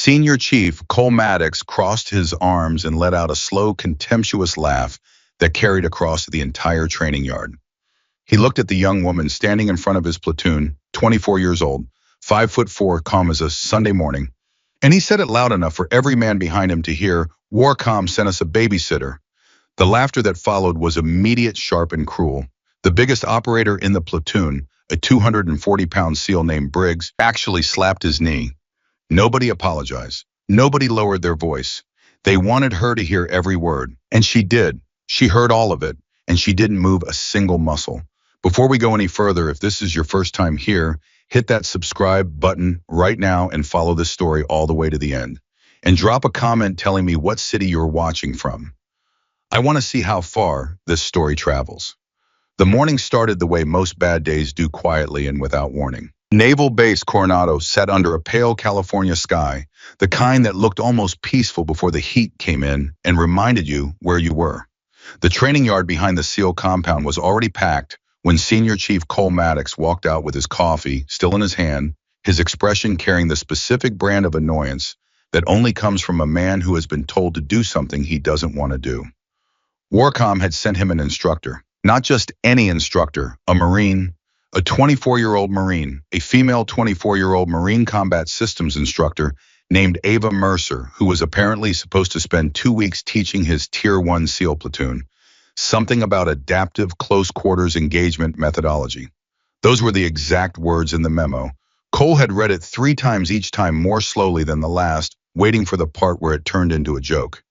Senior Chief Cole Maddox crossed his arms and let out a slow, contemptuous laugh that carried across the entire training yard. He looked at the young woman standing in front of his platoon, 24 years old, 5'4", calm as a Sunday morning, and he said it loud enough for every man behind him to hear, "Warcom sent us a babysitter." The laughter that followed was immediate, sharp, and cruel. The biggest operator in the platoon, a 240-pound SEAL named Briggs, actually slapped his knee. Nobody apologized. Nobody lowered their voice. They wanted her to hear every word, and she did. She heard all of it, and she didn't move a single muscle. Before we go any further, if this is your first time here, hit that subscribe button right now and follow this story all the way to the end. And drop a comment telling me what city you're watching from. I want to see how far this story travels. The morning started the way most bad days do, quietly and without warning. Naval Base Coronado sat under a pale California sky, the kind that looked almost peaceful before the heat came in and reminded you where you were. The training yard behind the SEAL compound was already packed when Senior Chief Cole Maddox walked out with his coffee still in his hand, his expression carrying the specific brand of annoyance that only comes from a man who has been told to do something he doesn't want to do. Warcom had sent him an instructor, not just any instructor, a Marine, a 24-year-old Marine, a female 24-year-old Marine Combat Systems instructor named Ava Mercer, who was apparently supposed to spend 2 weeks teaching his Tier 1 SEAL platoon something about adaptive close quarters engagement methodology. Those were the exact words in the memo. Cole had read it 3 times, each time more slowly than the last, waiting for the part where it turned into a joke.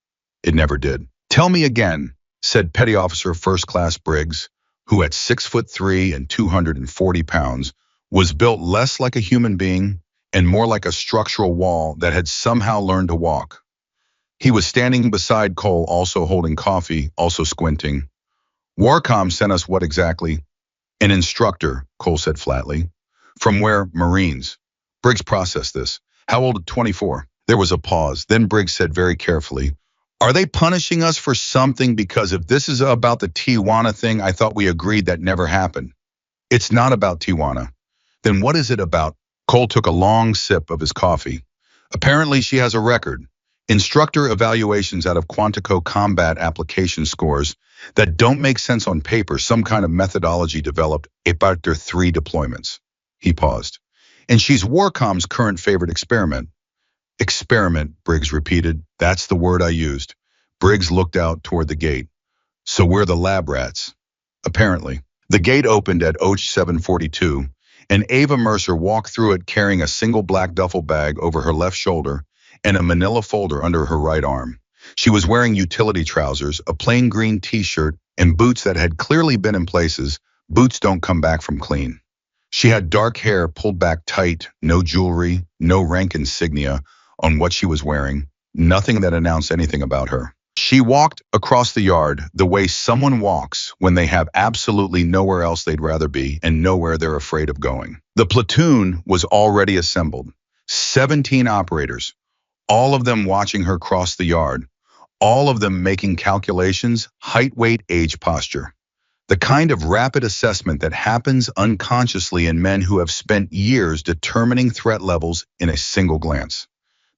It never did. "Tell me again," said Petty Officer First Class Briggs, who at 6'3" and 240 pounds was built less like a human being and more like a structural wall that had somehow learned to walk. He was standing beside Cole, also holding coffee, also squinting. "Warcom sent us what exactly?" "An instructor," Cole said flatly. "From where?" "Marines." Briggs processed this. "How old?" "24." There was a pause. Then Briggs said very carefully, "Are they punishing us for something? Because if this is about the Tijuana thing, I thought we agreed that never happened." "It's not about Tijuana." "Then what is it about?" Cole took a long sip of his coffee. "Apparently she has a record. Instructor evaluations out of Quantico combat application scores that don't make sense on paper, some kind of methodology developed about their 3 deployments." He paused. "And she's Warcom's current favorite experiment." "Experiment," Briggs repeated. "That's the word I used." Briggs looked out toward the gate. "So we're the lab rats." "Apparently." The gate opened at OH 742, and Ava Mercer walked through it carrying a single black duffel bag over her left shoulder and a manila folder under her right arm. She was wearing utility trousers, a plain green t-shirt, and boots that had clearly been in places boots don't come back from clean. She had dark hair pulled back tight, no jewelry, no rank insignia on what she was wearing, nothing that announced anything about her. She walked across the yard the way someone walks when they have absolutely nowhere else they'd rather be and nowhere they're afraid of going. The platoon was already assembled. 17 operators, all of them watching her cross the yard, all of them making calculations, height, weight, age, posture. The kind of rapid assessment that happens unconsciously in men who have spent years determining threat levels in a single glance.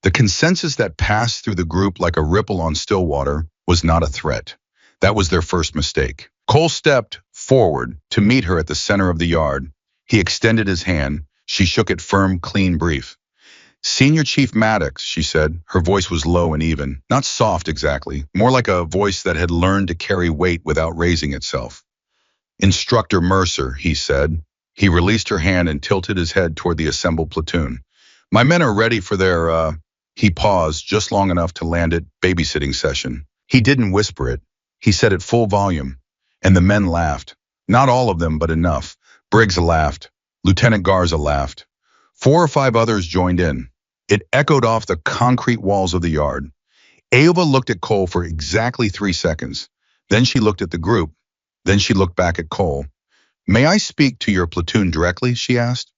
The consensus that passed through the group like a ripple on still water was not a threat. That was their first mistake. Cole stepped forward to meet her at the center of the yard. He extended his hand. She shook it firm, clean, brief. "Senior Chief Maddox," she said. Her voice was low and even, not soft exactly, more like a voice that had learned to carry weight without raising itself. "Instructor Mercer," he said. He released her hand and tilted his head toward the assembled platoon. "My men are ready for their, He paused just long enough to land it, "babysitting session." He didn't whisper it. He said it full volume. And the men laughed. Not all of them, but enough. Briggs laughed. Lieutenant Garza laughed. 4 or 5 others joined in. It echoed off the concrete walls of the yard. Ava looked at Cole for exactly 3 seconds. Then she looked at the group. Then she looked back at Cole. "May I speak to your platoon directly?" she asked.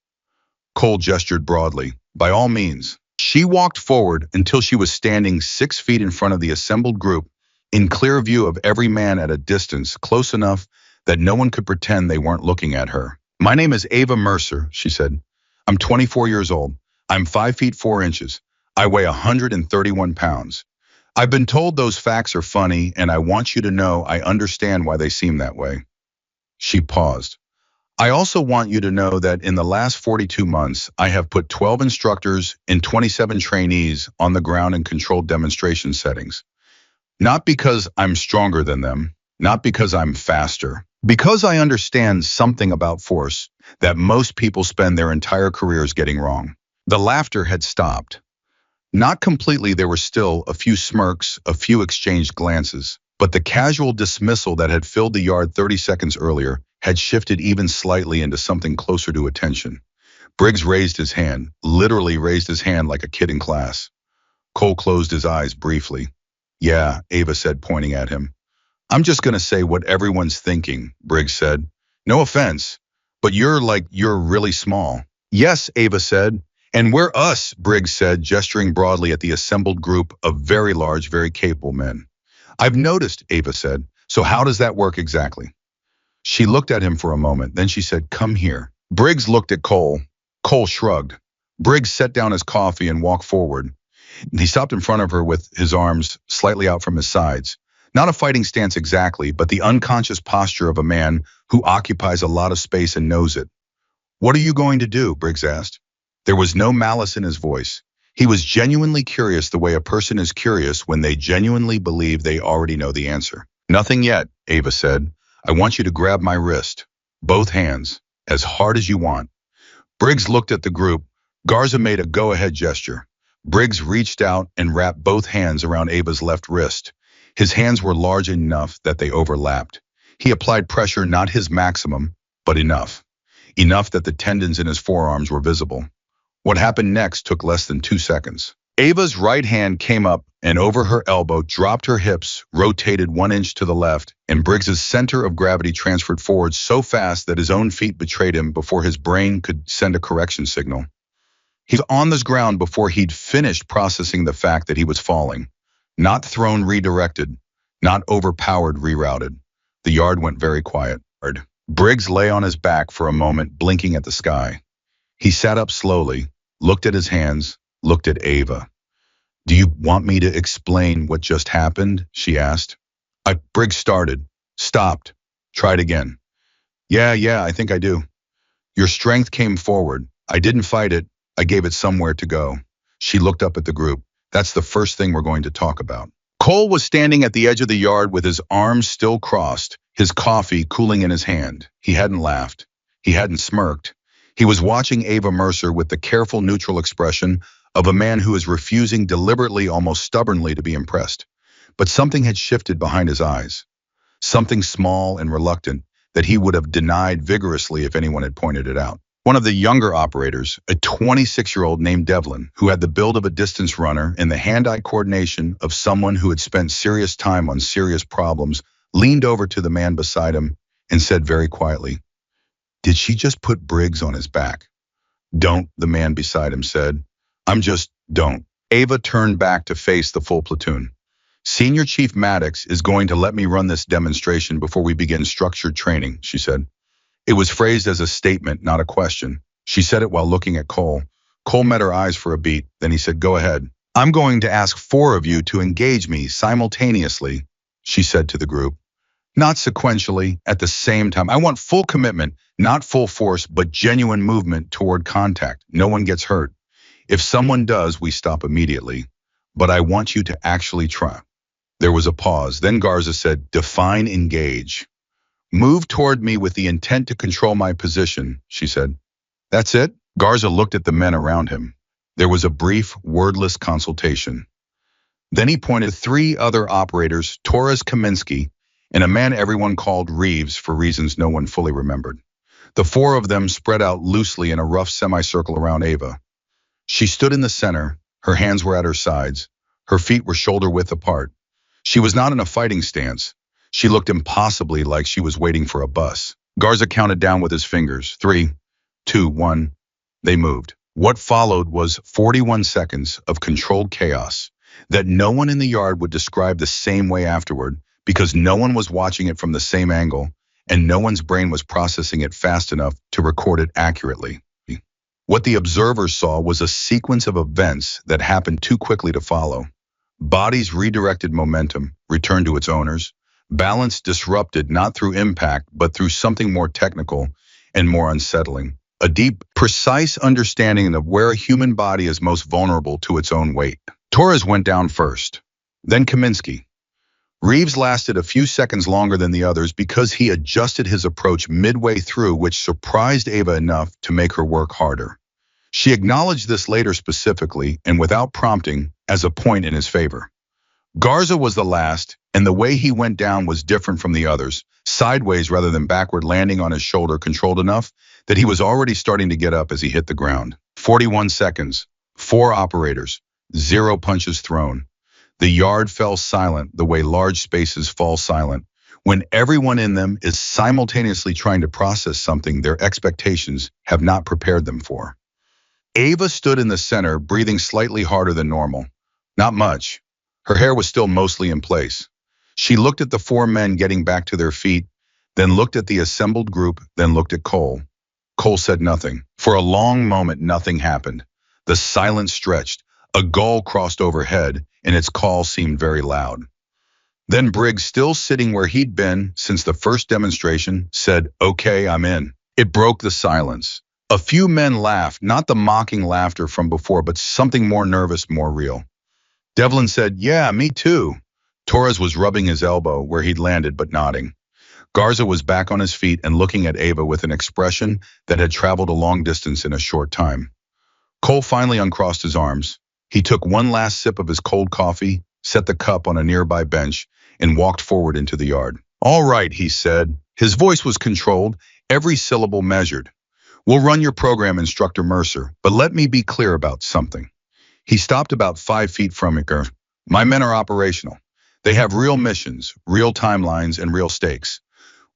Cole gestured broadly. "By all means." She walked forward until she was standing 6 feet in front of the assembled group, in clear view of every man at a distance, close enough that no one could pretend they weren't looking at her. "My name is Ava Mercer," she said. "I'm 24 years old. I'm 5 feet 4 inches. I weigh 131 pounds. I've been told those facts are funny, and I want you to know I understand why they seem that way. She paused. I also want you to know that in the last 42 months, I have put 12 instructors and 27 trainees on the ground in controlled demonstration settings. Not because I'm stronger than them, not because I'm faster, because I understand something about force that most people spend their entire careers getting wrong. The laughter had stopped. Not completely, there were still a few smirks, a few exchanged glances, but the casual dismissal that had filled the yard 30 seconds earlier had shifted even slightly into something closer to attention. Briggs raised his hand, literally raised his hand like a kid in class. Cole closed his eyes briefly. Yeah, Ava said, pointing at him. I'm just going to say what everyone's thinking, Briggs said. No offense, but you're really small. Yes, Ava said. And we're us, Briggs said, gesturing broadly at the assembled group of very large, very capable men. I've noticed, Ava said. So how does that work exactly? She looked at him for a moment, then she said, come here. Briggs looked at Cole. Cole shrugged. Briggs set down his coffee and walked forward. He stopped in front of her with his arms slightly out from his sides. Not a fighting stance exactly, but the unconscious posture of a man who occupies a lot of space and knows it. What are you going to do? Briggs asked. There was no malice in his voice. He was genuinely curious the way a person is curious when they genuinely believe they already know the answer. Nothing yet, Ava said. I want you to grab my wrist. Both hands. As hard as you want. Briggs looked at the group. Garza made a go-ahead gesture. Briggs reached out and wrapped both hands around Ava's left wrist. His hands were large enough that they overlapped. He applied pressure, not his maximum, but enough. Enough that the tendons in his forearms were visible. What happened next took less than 2 seconds. Ava's right hand came up and over her elbow, dropped her hips, rotated 1 inch to the left, and Briggs's center of gravity transferred forward so fast that his own feet betrayed him before his brain could send a correction signal. He was on the ground before he'd finished processing the fact that he was falling. Not thrown, redirected. Not overpowered, rerouted. The yard went very quiet. Briggs lay on his back for a moment, blinking at the sky. He sat up slowly, looked at his hands, looked at Ava. Do you want me to explain what just happened? She asked. Briggs started, stopped, tried again. Yeah, I think I do. Your strength came forward. I didn't fight it. I gave it somewhere to go. She looked up at the group. That's the first thing we're going to talk about. Cole was standing at the edge of the yard with his arms still crossed, his coffee cooling in his hand. He hadn't laughed. He hadn't smirked. He was watching Ava Mercer with the careful, neutral expression of a man who is refusing deliberately, almost stubbornly, to be impressed. But something had shifted behind his eyes. Something small and reluctant that he would have denied vigorously if anyone had pointed it out. One of the younger operators, a 26-year-old named Devlin, who had the build of a distance runner and the hand-eye coordination of someone who had spent serious time on serious problems, leaned over to the man beside him and said very quietly, "Did she just put Briggs on his back?" "Don't," the man beside him said. Don't. Ava turned back to face the full platoon. "Senior Chief Maddox is going to let me run this demonstration before we begin structured training," she said. It was phrased as a statement, not a question. She said it while looking at Cole. Cole met her eyes for a beat, then he said, "Go ahead. I'm going to ask 4 of you to engage me simultaneously," she said to the group. "Not sequentially, at the same time. I want full commitment, not full force, but genuine movement toward contact. No one gets hurt. If someone does, we stop immediately. But I want you to actually try." There was a pause. Then Garza said, "Define engage." "Move toward me with the intent to control my position," she said. "That's it?" Garza looked at the men around him. There was a brief, wordless consultation. Then he pointed to 3 other operators, Torres Kaminsky, and a man everyone called Reeves for reasons no one fully remembered. The 4 of them spread out loosely in a rough semicircle around Ava. She stood in the center, her hands were at her sides, her feet were shoulder-width apart. She was not in a fighting stance. She looked impossibly like she was waiting for a bus. Garza counted down with his fingers. 3, 2, 1. They moved. What followed was 41 seconds of controlled chaos that no one in the yard would describe the same way afterward, because no one was watching it from the same angle, and no one's brain was processing it fast enough to record it accurately. What the observers saw was a sequence of events that happened too quickly to follow. Bodies redirected momentum, returned to its owners. Balance disrupted not through impact, but through something more technical and more unsettling. A deep, precise understanding of where a human body is most vulnerable to its own weight. Torres went down first, then Kaminsky. Reeves lasted a few seconds longer than the others because he adjusted his approach midway through, which surprised Ava enough to make her work harder. She acknowledged this later specifically and without prompting as a point in his favor. Garza was the last, and the way he went down was different from the others, sideways rather than backward, landing on his shoulder controlled enough that he was already starting to get up as he hit the ground. 41 seconds, 4 operators, 0 punches thrown. The yard fell silent the way large spaces fall silent when everyone in them is simultaneously trying to process something their expectations have not prepared them for. Ava stood in the center, breathing slightly harder than normal. Not much. Her hair was still mostly in place. She looked at the 4 men getting back to their feet, then looked at the assembled group, then looked at Cole. Cole said nothing. For a long moment, nothing happened. The silence stretched. A gull crossed overhead, and its call seemed very loud. Then Briggs, still sitting where he'd been since the first demonstration, said, "Okay, I'm in." It broke the silence. A few men laughed, not the mocking laughter from before, but something more nervous, more real. Devlin said, "Yeah, me too." Torres was rubbing his elbow where he'd landed, but nodding. Garza was back on his feet and looking at Ava with an expression that had traveled a long distance in a short time. Cole finally uncrossed his arms. He took one last sip of his cold coffee, set the cup on a nearby bench, and walked forward into the yard. "All right," he said. His voice was controlled, every syllable measured. "We'll run your program, Instructor Mercer, but let me be clear about something." He stopped about 5 feet from her. "My men are operational. They have real missions, real timelines, and real stakes.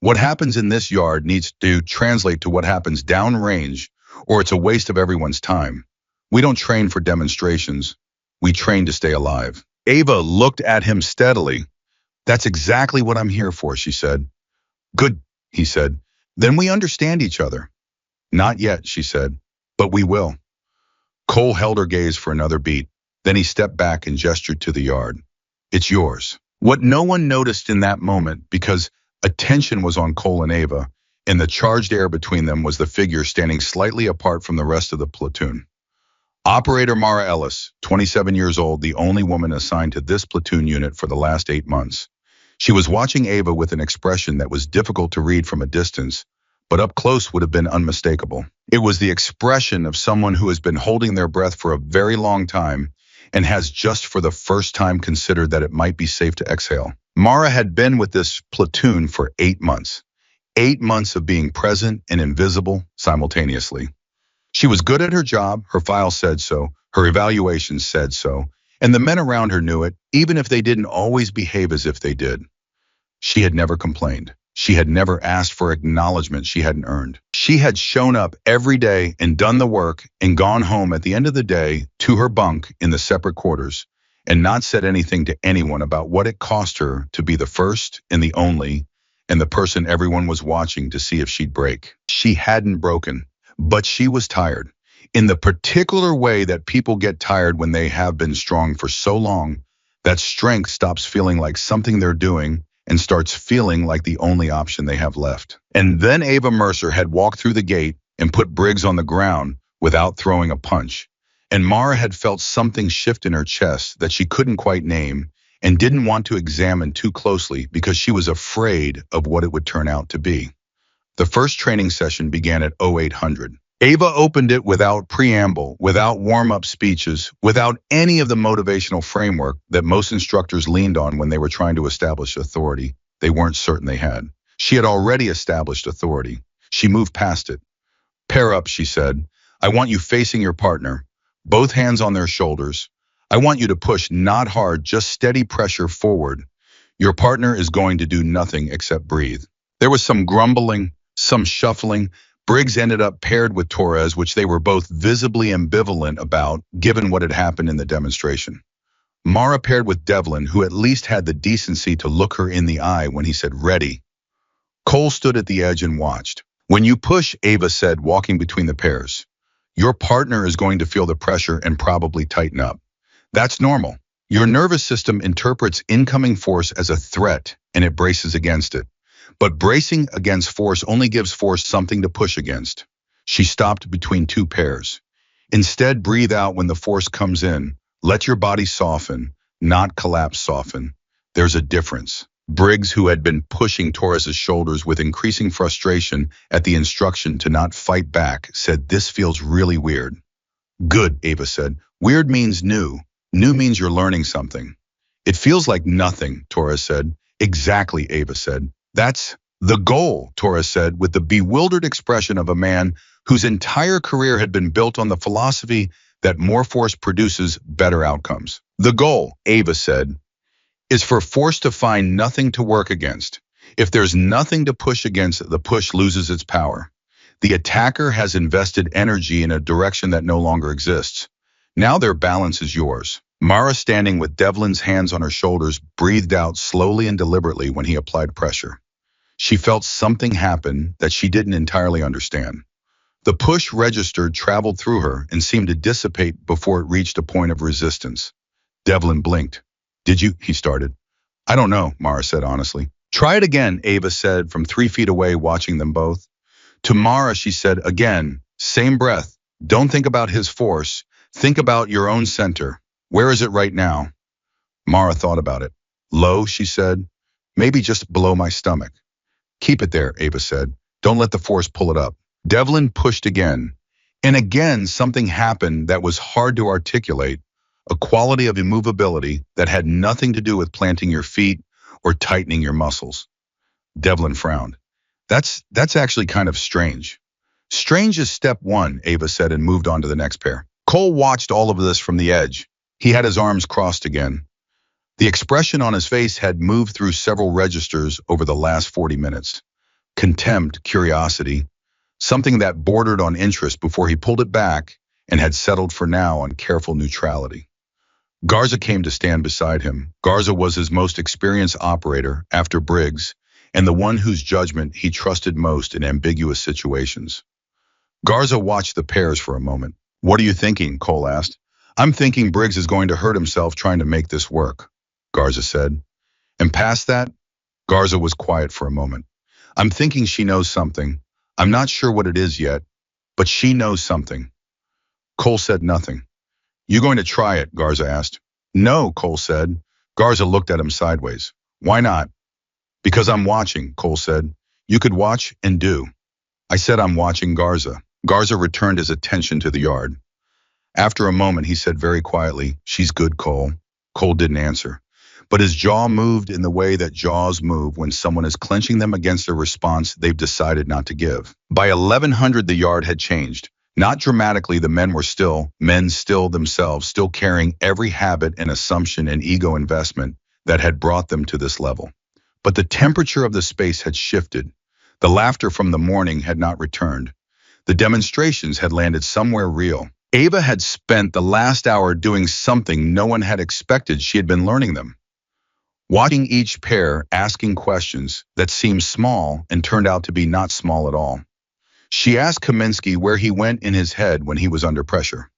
What happens in this yard needs to translate to what happens downrange, or it's a waste of everyone's time. We don't train for demonstrations. We train to stay alive." Ava looked at him steadily. "That's exactly what I'm here for," she said. "Good," he said. "Then we understand each other." "Not yet," she said, "but we will." Cole held her gaze for another beat. Then he stepped back and gestured to the yard. "It's yours." What no one noticed in that moment, because attention was on Cole and Ava, in the charged air between them, was the figure standing slightly apart from the rest of the platoon. Operator Mara Ellis, 27 years old, the only woman assigned to this platoon unit for the last 8 months. She was watching Ava with an expression that was difficult to read from a distance, but up close would have been unmistakable. It was the expression of someone who has been holding their breath for a very long time and has just for the first time considered that it might be safe to exhale. Mara had been with this platoon for 8 months. 8 months of being present and invisible simultaneously. She was good at her job, her file said so, her evaluations said so, and the men around her knew it, even if they didn't always behave as if they did. She had never complained. She had never asked for acknowledgement she hadn't earned. She had shown up every day and done the work and gone home at the end of the day to her bunk in the separate quarters and not said anything to anyone about what it cost her to be the first and the only and the person everyone was watching to see if she'd break. She hadn't broken, but she was tired. In the particular way that people get tired when they have been strong for so long, that strength stops feeling like something they're doing and starts feeling like the only option they have left. And then Ava Mercer had walked through the gate and put Briggs on the ground without throwing a punch. And Mara had felt something shift in her chest that she couldn't quite name and didn't want to examine too closely because she was afraid of what it would turn out to be. The first training session began at 0800. Ava opened it without preamble, without warm-up speeches, without any of the motivational framework that most instructors leaned on when they were trying to establish authority they weren't certain they had. She had already established authority. She moved past it. "Pair up," she said. "I want you facing your partner, both hands on their shoulders. I want you to push, not hard, just steady pressure forward. Your partner is going to do nothing except breathe." There was some grumbling, some shuffling. Briggs ended up paired with Torres, which they were both visibly ambivalent about, given what had happened in the demonstration. Mara paired with Devlin, who at least had the decency to look her in the eye when he said, "Ready." Cole stood at the edge and watched. "When you push," Ava said, walking between the pairs, Your partner is going to feel the pressure and probably tighten up. That's normal. Your nervous system interprets incoming force as a threat and it braces against it. But bracing against force only gives force something to push against. She stopped between two pairs. Instead, breathe out when the force comes in. Let your body soften, not collapse soften. There's a difference. Briggs, who had been pushing Torres's shoulders with increasing frustration at the instruction to not fight back, said, "This feels really weird." "Good," Ava said. "Weird means new. New means you're learning something." "It feels like nothing," Torres said. "Exactly," Ava said. "That's the goal," Torres said, with the bewildered expression of a man whose entire career had been built on the philosophy that more force produces better outcomes. "The goal," Ava said, "is for force to find nothing to work against. If there's nothing to push against, the push loses its power. The attacker has invested energy in a direction that no longer exists. Now their balance is yours." Mara, standing with Devlin's hands on her shoulders, breathed out slowly and deliberately when he applied pressure. She felt something happen that she didn't entirely understand. The push registered, traveled through her, and seemed to dissipate before it reached a point of resistance. Devlin blinked. "Did you?" he started. "I don't know," Mara said honestly. "Try it again," Ava said from 3 feet away, watching them both. To Mara, she said, "Again, same breath. Don't think about his force. Think about your own center. Where is it right now?" Mara thought about it. "Low," she said. "Maybe just below my stomach." "Keep it there," Ava said. "Don't let the force pull it up." Devlin pushed again. And again, something happened that was hard to articulate, a quality of immovability that had nothing to do with planting your feet or tightening your muscles. Devlin frowned. That's actually kind of strange." "Strange is step one," Ava said, and moved on to the next pair. Cole watched all of this from the edge. He had his arms crossed again. The expression on his face had moved through several registers over the last 40 minutes. Contempt, curiosity, something that bordered on interest before he pulled it back and had settled for now on careful neutrality. Garza came to stand beside him. Garza was his most experienced operator after Briggs, and the one whose judgment he trusted most in ambiguous situations. Garza watched the pairs for a moment. "What are you thinking?" Cole asked. "I'm thinking Briggs is going to hurt himself trying to make this work," Garza said. "And past that?" Garza was quiet for a moment. "I'm thinking she knows something. I'm not sure what it is yet, but she knows something." Cole said nothing. "You going to try it?" Garza asked. "No," Cole said. Garza looked at him sideways. "Why not?" "Because I'm watching," Cole said. "You could watch and do." "I said I'm watching Garza." Garza returned his attention to the yard. After a moment, he said very quietly, "She's good, Cole." Cole didn't answer, but his jaw moved in the way that jaws move when someone is clenching them against a response they've decided not to give. By 1100, the yard had changed. Not dramatically, the men were still, men still themselves, still carrying every habit and assumption and ego investment that had brought them to this level. But the temperature of the space had shifted. The laughter from the morning had not returned. The demonstrations had landed somewhere real. Ava had spent the last hour doing something no one had expected. She had been learning them. Watching each pair, asking questions that seemed small and turned out to be not small at all. She asked Kaminsky where he went in his head when he was under pressure.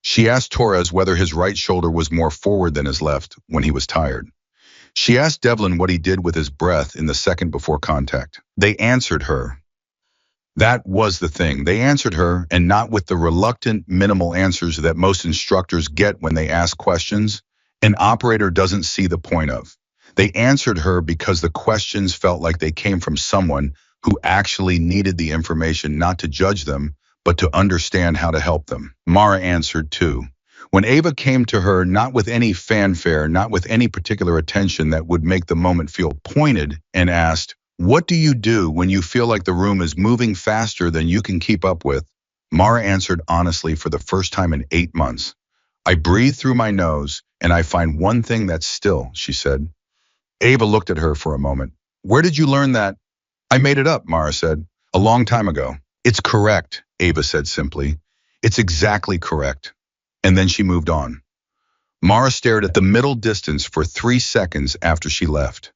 She asked Torres whether his right shoulder was more forward than his left when he was tired. She asked Devlin what he did with his breath in the second before contact. They answered her. That was the thing. They answered her, and not with the reluctant, minimal answers that most instructors get when they ask questions an operator doesn't see the point of. They answered her because the questions felt like they came from someone who actually needed the information, not to judge them, but to understand how to help them. Mara answered too. When Ava came to her, not with any fanfare, not with any particular attention that would make the moment feel pointed, and asked, "What do you do when you feel like the room is moving faster than you can keep up with?" Mara answered honestly for the first time in 8 months. "I breathe through my nose, and I find one thing that's still," she said. Ava looked at her for a moment. "Where did you learn that?" "I made it up," Mara said. "A long time ago." "It's correct," Ava said simply. "It's exactly correct." And then she moved on. Mara stared at the middle distance for 3 seconds after she left.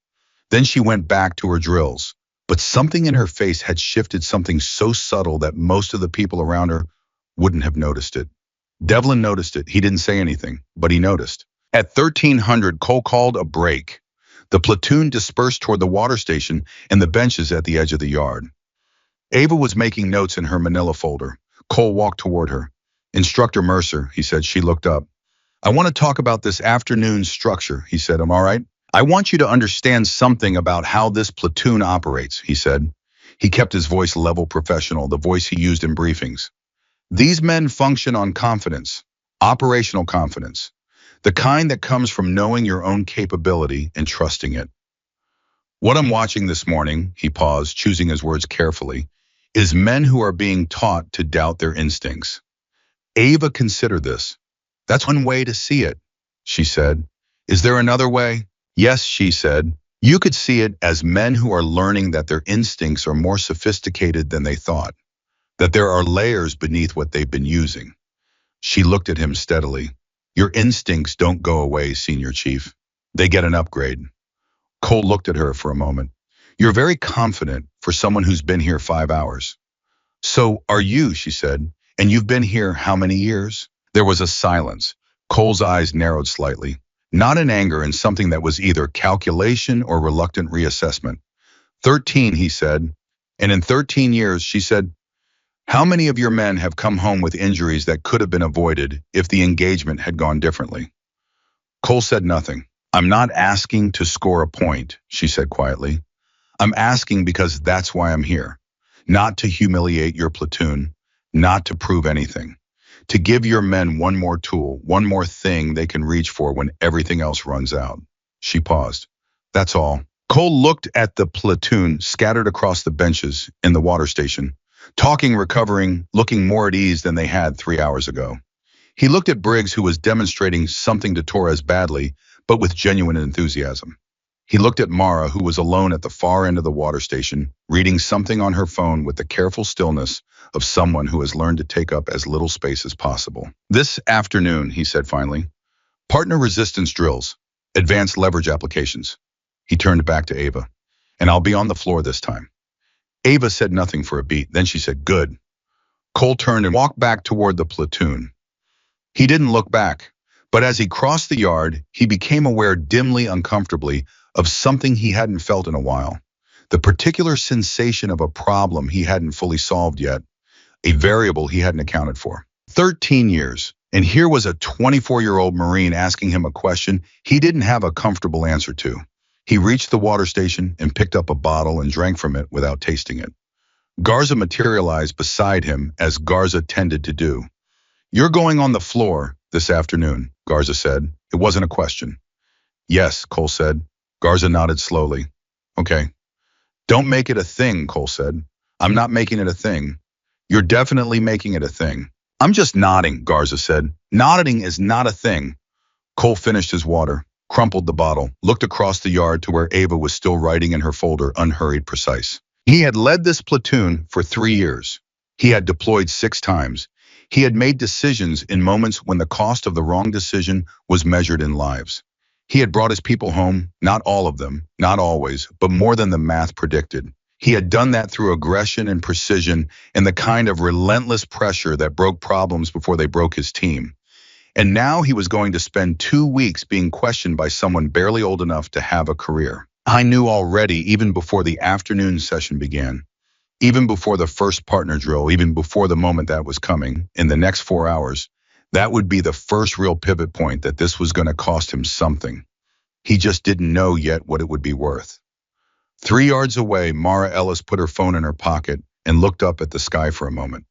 Then she went back to her drills. But something in her face had shifted, something so subtle that most of the people around her wouldn't have noticed it. Devlin noticed it. He didn't say anything, but he noticed. At 1300, Cole called a break. The platoon dispersed toward the water station and the benches at the edge of the yard. Ava was making notes in her manila folder. Cole walked toward her. Instructor Mercer, he said. She looked up. I want to talk about this afternoon's structure, he said. Am I all right? I want you to understand something about how this platoon operates, he said. He kept his voice level professional, the voice he used in briefings. These men function on confidence, operational confidence, the kind that comes from knowing your own capability and trusting it. What I'm watching this morning, he paused, choosing his words carefully, is men who are being taught to doubt their instincts. Ava considered this. That's one way to see it, she said. Is there another way? Yes, she said. You could see it as men who are learning that their instincts are more sophisticated than they thought, that there are layers beneath what they've been using. She looked at him steadily. Your instincts don't go away, Senior Chief. They get an upgrade. Cole looked at her for a moment. You're very confident for someone who's been here 5 hours. So are you, she said. And you've been here how many years? There was a silence. Cole's eyes narrowed slightly. Not in anger, in something that was either calculation or reluctant reassessment. 13, he said. And in 13 years, she said, how many of your men have come home with injuries that could have been avoided if the engagement had gone differently? Cole said nothing. I'm not asking to score a point, she said quietly. I'm asking because that's why I'm here. Not to humiliate your platoon, not to prove anything. To give your men one more tool, one more thing they can reach for when everything else runs out. She paused. That's all. Cole looked at the platoon scattered across the benches in the water station, talking, recovering, looking more at ease than they had 3 hours ago. He looked at Briggs, who was demonstrating something to Torres badly, but with genuine enthusiasm. He looked at Mara, who was alone at the far end of the water station, reading something on her phone with the careful stillness of someone who has learned to take up as little space as possible. This afternoon, he said finally, partner resistance drills, advanced leverage applications. He turned back to Ava. And I'll be on the floor this time. Ava said nothing for a beat. Then she said, good. Cole turned and walked back toward the platoon. He didn't look back, but as he crossed the yard, he became aware dimly, uncomfortably, of something he hadn't felt in a while. The particular sensation of a problem he hadn't fully solved yet, a variable he hadn't accounted for. 13 years, and here was a 24-year-old Marine asking him a question he didn't have a comfortable answer to. He reached the water station and picked up a bottle and drank from it without tasting it. Garza materialized beside him as Garza tended to do. You're going on the floor this afternoon, Garza said. It wasn't a question. Yes, Cole said. Garza nodded slowly. Okay. Don't make it a thing, Cole said. I'm not making it a thing. You're definitely making it a thing. I'm just nodding, Garza said. Nodding is not a thing. Cole finished his water, crumpled the bottle, looked across the yard to where Ava was still writing in her folder, unhurried, precise. He had led this platoon for 3 years. He had deployed 6 times. He had made decisions in moments when the cost of the wrong decision was measured in lives. He had brought his people home, not all of them, not always, but more than the math predicted. He had done that through aggression and precision and the kind of relentless pressure that broke problems before they broke his team. And now he was going to spend 2 weeks being questioned by someone barely old enough to have a career. I knew already, even before the afternoon session began, even before the first partner drill, even before the moment that was coming, in the next 4 hours, that would be the first real pivot point, that this was going to cost him something. He just didn't know yet what it would be worth. 3 yards away, Mara Ellis put her phone in her pocket and looked up at the sky for a moment.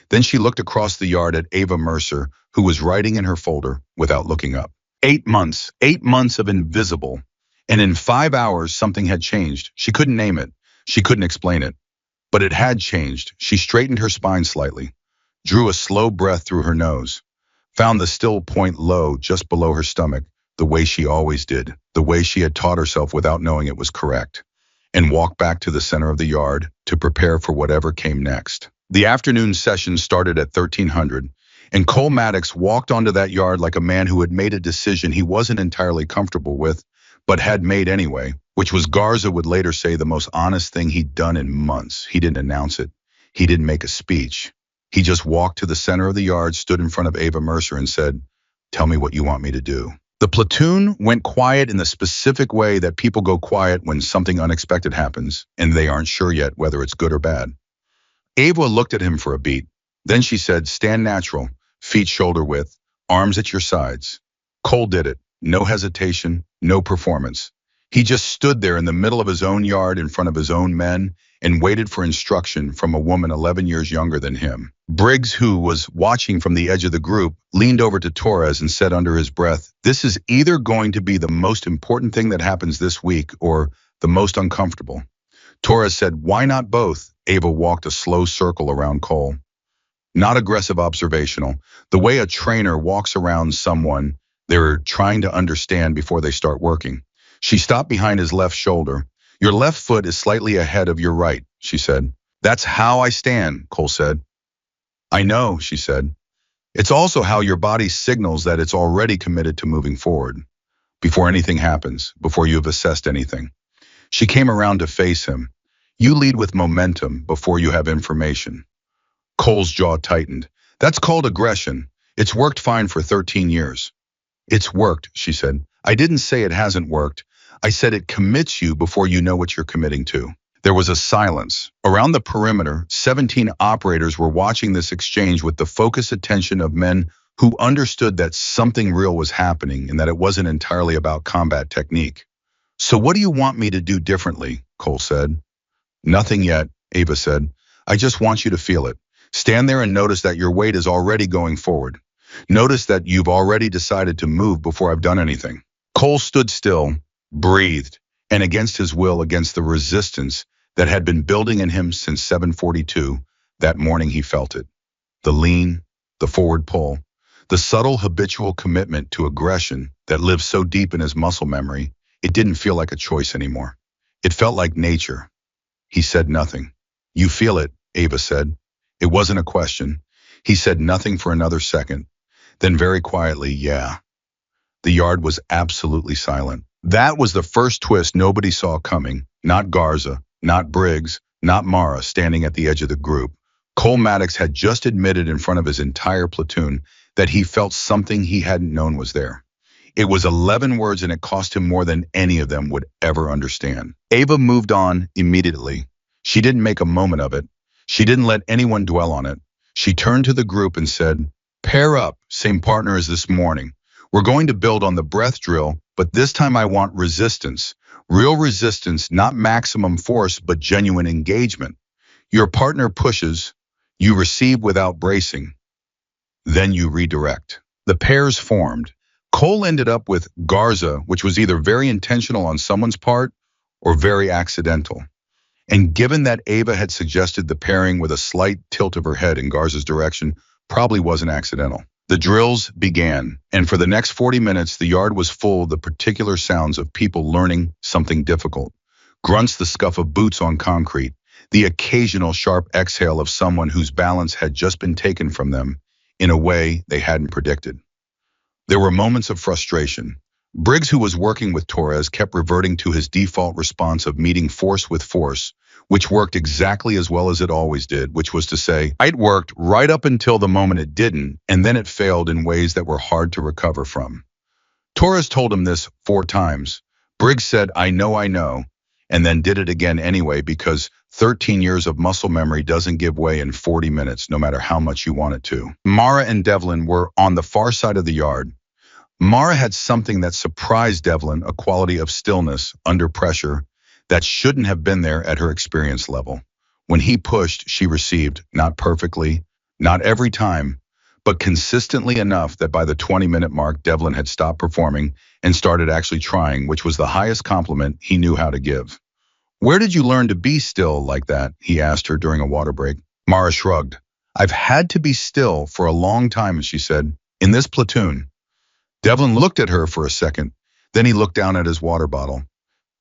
Then she looked across the yard at Ava Mercer, who was writing in her folder without looking up. 8 months of invisible. And in 5 hours, something had changed. She couldn't name it. She couldn't explain it. But it had changed. She straightened her spine slightly, drew a slow breath through her nose, found the still point low just below her stomach, the way she always did, the way she had taught herself without knowing it was correct, and walked back to the center of the yard to prepare for whatever came next. The afternoon session started at 1300, and Cole Maddox walked onto that yard like a man who had made a decision he wasn't entirely comfortable with, but had made anyway, which was, Garza would later say, the most honest thing he'd done in months. He didn't announce it. He didn't make a speech. He just walked to the center of the yard, stood in front of Ava Mercer and said, "Tell me what you want me to do." The platoon went quiet in the specific way that people go quiet when something unexpected happens and they aren't sure yet whether it's good or bad. Ava looked at him for a beat. Then she said, "Stand natural, feet shoulder width, arms at your sides." Cole did it. No hesitation, no performance. He just stood there in the middle of his own yard in front of his own men and waited for instruction from a woman 11 years younger than him. Briggs, who was watching from the edge of the group, leaned over to Torres and said under his breath, "This is either going to be the most important thing that happens this week or the most uncomfortable." Torres said, "Why not both?" Ava walked a slow circle around Cole. Not aggressive, observational. The way a trainer walks around someone they're trying to understand before they start working. She stopped behind his left shoulder. "Your left foot is slightly ahead of your right," she said. "That's how I stand," Cole said. "I know," she said. "It's also how your body signals that it's already committed to moving forward. Before anything happens, before you've assessed anything." She came around to face him. "You lead with momentum before you have information." Cole's jaw tightened. "That's called aggression. It's worked fine for 13 years. "It's worked," she said. "I didn't say it hasn't worked. I said it commits you before you know what you're committing to." There was a silence. Around the perimeter, 17 operators were watching this exchange with the focused attention of men who understood that something real was happening and that it wasn't entirely about combat technique. "So what do you want me to do differently?" Cole said. "Nothing yet," Ava said. "I just want you to feel it. Stand there and notice that your weight is already going forward. Notice that you've already decided to move before I've done anything." Cole stood still, breathed, and against his will, against the resistance that had been building in him since 7:42, that morning he felt it. The lean, the forward pull, the subtle habitual commitment to aggression that lived so deep in his muscle memory, it didn't feel like a choice anymore. It felt like nature. He said nothing. "You feel it," Ava said. It wasn't a question. He said nothing for another second. Then very quietly, "Yeah." The yard was absolutely silent. That was the first twist nobody saw coming. Not Garza, not Briggs, not Mara standing at the edge of the group. Cole Maddox had just admitted in front of his entire platoon that he felt something he hadn't known was there. It was 11 words and it cost him more than any of them would ever understand. Ava moved on immediately. She didn't make a moment of it. She didn't let anyone dwell on it. She turned to the group and said, "Pair up, same partner as this morning. We're going to build on the breath drill, but this time I want resistance. Real resistance, not maximum force, but genuine engagement. Your partner pushes, you receive without bracing. Then you redirect." The pairs formed. Cole ended up with Garza, which was either very intentional on someone's part or very accidental. And given that Ava had suggested the pairing with a slight tilt of her head in Garza's direction, probably wasn't accidental. The drills began, and for the next 40 minutes, the yard was full of the particular sounds of people learning something difficult. Grunts, the scuff of boots on concrete, the occasional sharp exhale of someone whose balance had just been taken from them in a way they hadn't predicted. There were moments of frustration. Briggs, who was working with Torres, kept reverting to his default response of meeting force with force, which worked exactly as well as it always did, which was to say, it worked right up until the moment it didn't, and then it failed in ways that were hard to recover from. Torres told him this 4 times. Briggs said, I know, and then did it again anyway because 13 years of muscle memory doesn't give way in 40 minutes, no matter how much you want it to. Mara and Devlin were on the far side of the yard. Mara had something that surprised Devlin, a quality of stillness under pressure that shouldn't have been there at her experience level. When he pushed, she received, not perfectly, not every time, but consistently enough that by the 20-minute mark, Devlin had stopped performing and started actually trying, which was the highest compliment he knew how to give. "Where did you learn to be still like that?" he asked her during a water break. Mara shrugged. "I've had to be still for a long time," she said, "in this platoon." Devlin looked at her for a second. Then he looked down at his water bottle.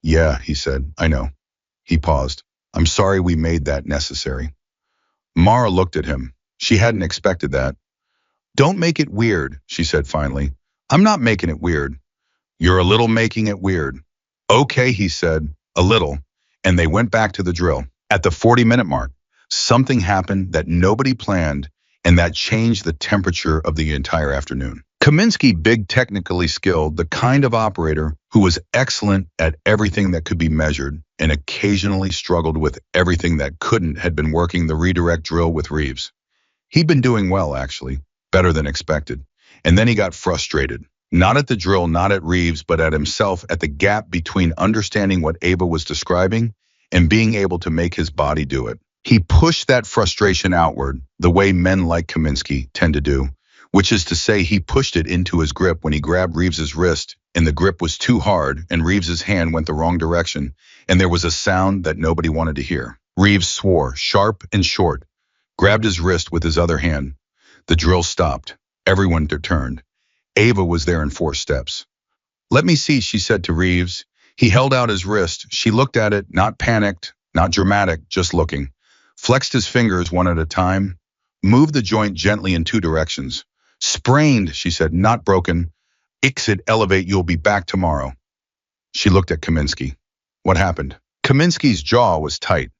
"Yeah," he said, "I know." He paused. "I'm sorry we made that necessary." Mara looked at him. She hadn't expected that. "Don't make it weird," she said finally. "I'm not making it weird." "You're a little making it weird." "Okay," he said, "a little." And they went back to the drill. At the 40-minute mark, something happened that nobody planned and that changed the temperature of the entire afternoon. Kaminsky, big, technically skilled, the kind of operator who was excellent at everything that could be measured and occasionally struggled with everything that couldn't, had been working the redirect drill with Reeves. He'd been doing well, actually, better than expected. And then he got frustrated. Not at the drill, not at Reeves, but at himself, at the gap between understanding what Ava was describing and being able to make his body do it. He pushed that frustration outward, the way men like Kaminsky tend to do, which is to say he pushed it into his grip when he grabbed Reeves's wrist and the grip was too hard and Reeves's hand went the wrong direction and there was a sound that nobody wanted to hear. Reeves swore, sharp and short, grabbed his wrist with his other hand. The drill stopped. Everyone turned. Ava was there in 4 steps. "Let me see," she said to Reeves. He held out his wrist. She looked at it, not panicked, not dramatic, just looking. Flexed his fingers one at a time. Moved the joint gently in 2 directions. "Sprained," she said, "not broken. Exit, elevate, you'll be back tomorrow." She looked at Kaminsky. "What happened?" Kaminsky's jaw was tight.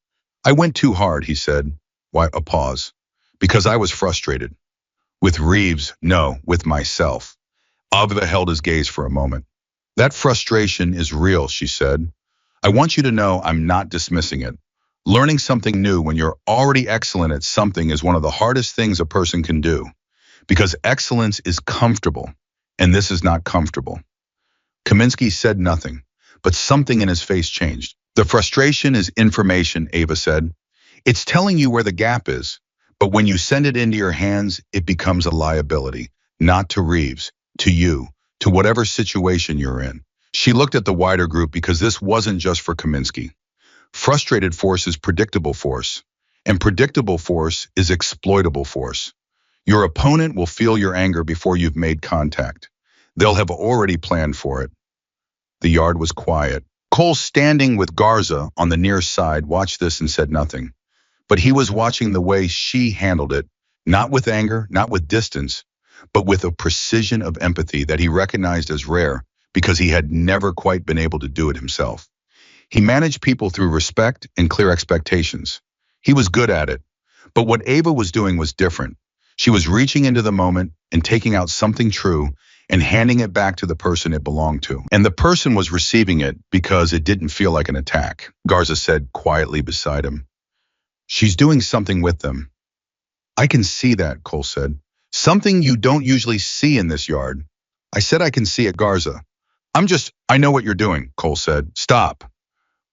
"I went too hard," he said. Why, a pause. "Because I was frustrated." "With Reeves? No, with myself." Ava held his gaze for a moment. "That frustration is real," she said. "I want you to know I'm not dismissing it. Learning something new when you're already excellent at something is one of the hardest things a person can do, because excellence is comfortable, and this is not comfortable." Kaminsky said nothing, but something in his face changed. "The frustration is information," Ava said. "It's telling you where the gap is, but when you send it into your hands, it becomes a liability, not to Reeves, to you, to whatever situation you're in." She looked at the wider group because this wasn't just for Kaminsky. Frustrated force is predictable force, and predictable force is exploitable force. Your opponent will feel your anger before you've made contact. They'll have already planned for it. The yard was quiet. Cole, standing with Garza on the near side, watched this and said nothing. But he was watching the way she handled it, not with anger, not with distance, but with a precision of empathy that he recognized as rare because he had never quite been able to do it himself. He managed people through respect and clear expectations. He was good at it. But what Ava was doing was different. She was reaching into the moment and taking out something true and handing it back to the person it belonged to. And the person was receiving it because it didn't feel like an attack, Garza said quietly beside him. "She's doing something with them." "I can see that," Cole said. "Something you don't usually see in this yard." "I said I can see it, Garza." I know what you're doing," Cole said. "Stop."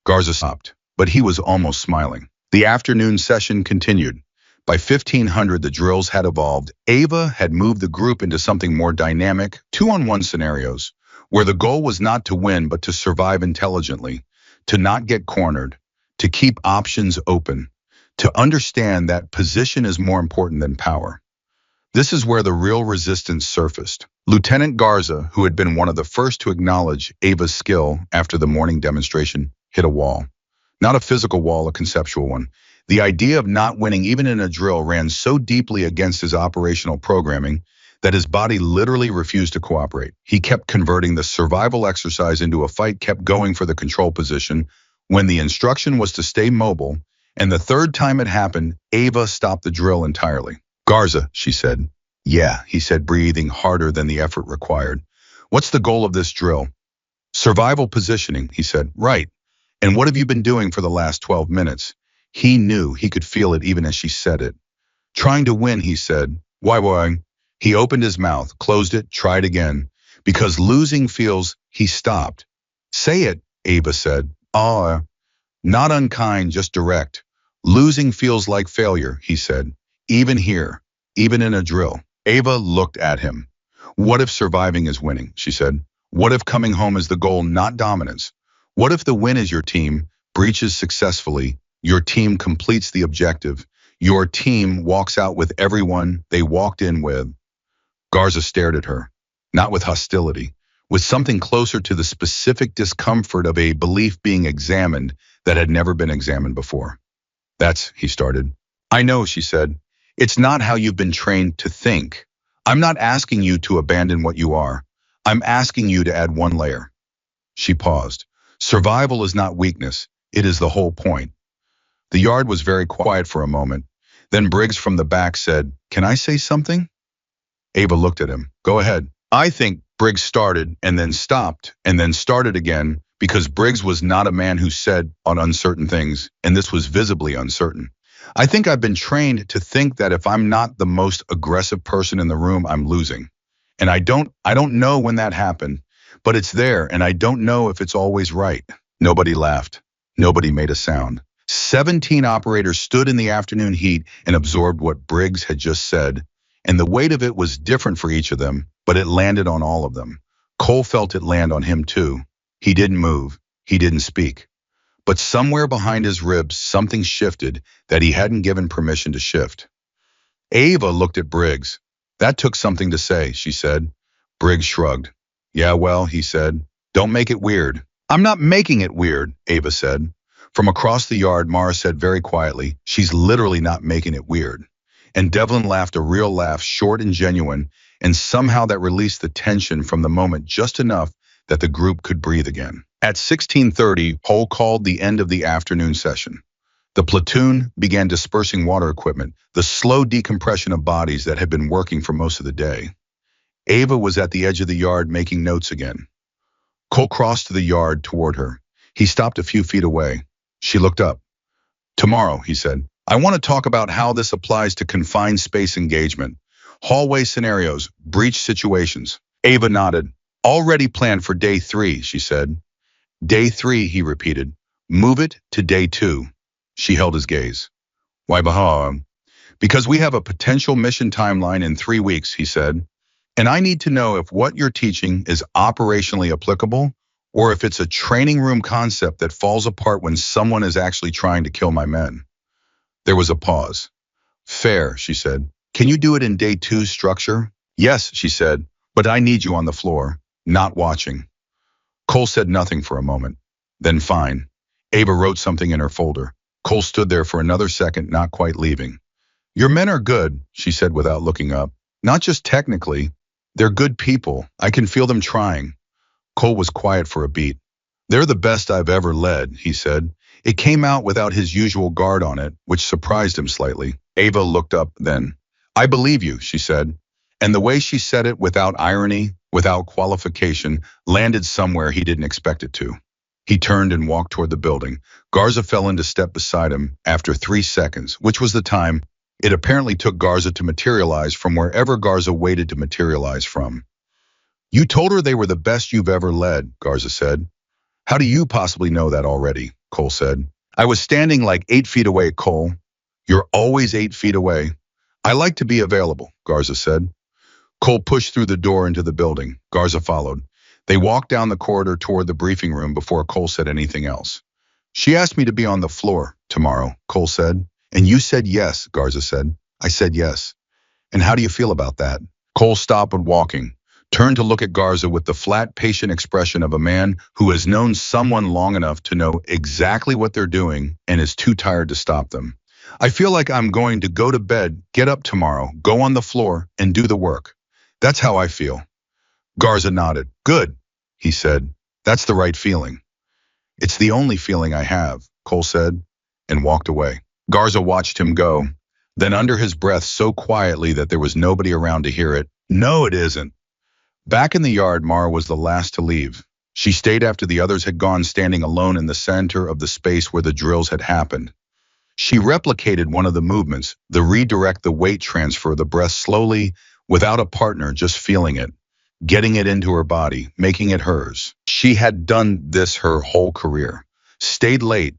Garza stopped, but he was almost smiling. The afternoon session continued. By 1500, the drills had evolved. Ava had moved the group into something more dynamic, 2-on-1 scenarios, where the goal was not to win, but to survive intelligently, to not get cornered, to keep options open, to understand that position is more important than power. This is where the real resistance surfaced. Lieutenant Garza, who had been one of the first to acknowledge Ava's skill after the morning demonstration, hit a wall. Not a physical wall, a conceptual one. The idea of not winning even in a drill ran so deeply against his operational programming that his body literally refused to cooperate. He kept converting the survival exercise into a fight, kept going for the control position when the instruction was to stay mobile, and the 3rd time it happened, Ava stopped the drill entirely. "Garza," she said. "Yeah," he said, breathing harder than the effort required. "What's the goal of this drill?" "Survival positioning," he said. "Right. And what have you been doing for the last 12 minutes? He knew, he could feel it even as she said it. "Trying to win," he said. Why? He opened his mouth, closed it, tried again. "Because losing feels..." He stopped. "Say it," Ava said. Not unkind, just direct." "Losing feels like failure," he said. "Even here, even in a drill." Ava looked at him. "What if surviving is winning?" she said. "What if coming home is the goal, not dominance? What if the win is your team breaches successfully, your team completes the objective, your team walks out with everyone they walked in with?" Garza stared at her, not with hostility, with something closer to the specific discomfort of a belief being examined that had never been examined before. He started. "I know," she said. "It's not how you've been trained to think. I'm not asking you to abandon what you are. I'm asking you to add one layer." She paused. "Survival is not weakness. It is the whole point." The yard was very quiet for a moment. Then Briggs from the back said, "Can I say something?" Ava looked at him. "Go ahead." I think Briggs started and then stopped and then started again because Briggs was not a man who said on uncertain things, and this was visibly uncertain. "I think I've been trained to think that if I'm not the most aggressive person in the room, I'm losing. And I don't know when that happened, but it's there and I don't know if it's always right." Nobody laughed. Nobody made a sound. 17 operators stood in the afternoon heat and absorbed what Briggs had just said, and the weight of it was different for each of them, but it landed on all of them. Cole felt it land on him too. He didn't move. He didn't speak. But somewhere behind his ribs, something shifted that he hadn't given permission to shift. Ava looked at Briggs. "That took something to say," she said. Briggs shrugged. "Yeah, well," he said, "don't make it weird." "I'm not making it weird," Ava said. From across the yard, Mara said very quietly, "She's literally not making it weird." And Devlin laughed a real laugh, short and genuine, and somehow that released the tension from the moment just enough that the group could breathe again. At 16:30, Hull called the end of the afternoon session. The platoon began dispersing water equipment, the slow decompression of bodies that had been working for most of the day. Ava was at the edge of the yard making notes again. Cole crossed to the yard toward her. He stopped a few feet away. She looked up. "Tomorrow," he said, "I want to talk about how this applies to confined space engagement. Hallway scenarios, breach situations." Ava nodded. "Already planned for day 3, she said. "Day 3, he repeated. "Move it to day 2. She held his gaze. "Why, Baha?" "Because we have a potential mission timeline in 3 weeks, he said. "And I need to know if what you're teaching is operationally applicable or if it's a training room concept that falls apart when someone is actually trying to kill my men." There was a pause. "Fair," she said. "Can you do it in day 2's structure?" "Yes," she said, "but I need you on the floor, not watching." Cole said nothing for a moment. Then fine. Ava wrote something in her folder. Cole stood there for another second, not quite leaving. "Your men are good," she said without looking up. "Not just technically. They're good people. I can feel them trying." Cole was quiet for a beat. "They're the best I've ever led," he said. It came out without his usual guard on it, which surprised him slightly. Ava looked up then. "I believe you," she said. And the way she said it, without irony, without qualification, landed somewhere he didn't expect it to. He turned and walked toward the building. Garza fell into step beside him after 3 seconds, which was the time it apparently took Garza to materialize from wherever Garza waited to materialize from. "You told her they were the best you've ever led," Garza said. "How do you possibly know that already?" Cole said. "I was standing like 8 feet away, Cole." "You're always 8 feet away." "I like to be available," Garza said. Cole pushed through the door into the building. Garza followed. They walked down the corridor toward the briefing room before Cole said anything else. "She asked me to be on the floor tomorrow," Cole said. "And you said yes," Garza said. "I said yes." "And how do you feel about that?" Cole stopped walking, turned to look at Garza with the flat, patient expression of a man who has known someone long enough to know exactly what they're doing and is too tired to stop them. "I feel like I'm going to go to bed, get up tomorrow, go on the floor, and do the work. That's how I feel." Garza nodded. "Good," he said. "That's the right feeling." "It's the only feeling I have," Cole said, and walked away. Garza watched him go. Then under his breath so quietly that there was nobody around to hear it, "No, it isn't." Back in the yard, Mara was the last to leave. She stayed after the others had gone, standing alone in the center of the space where the drills had happened. She replicated one of the movements, the redirect the weight transfer, the breath slowly, without a partner, just feeling it, getting it into her body, making it hers. She had done this her whole career. Stayed late,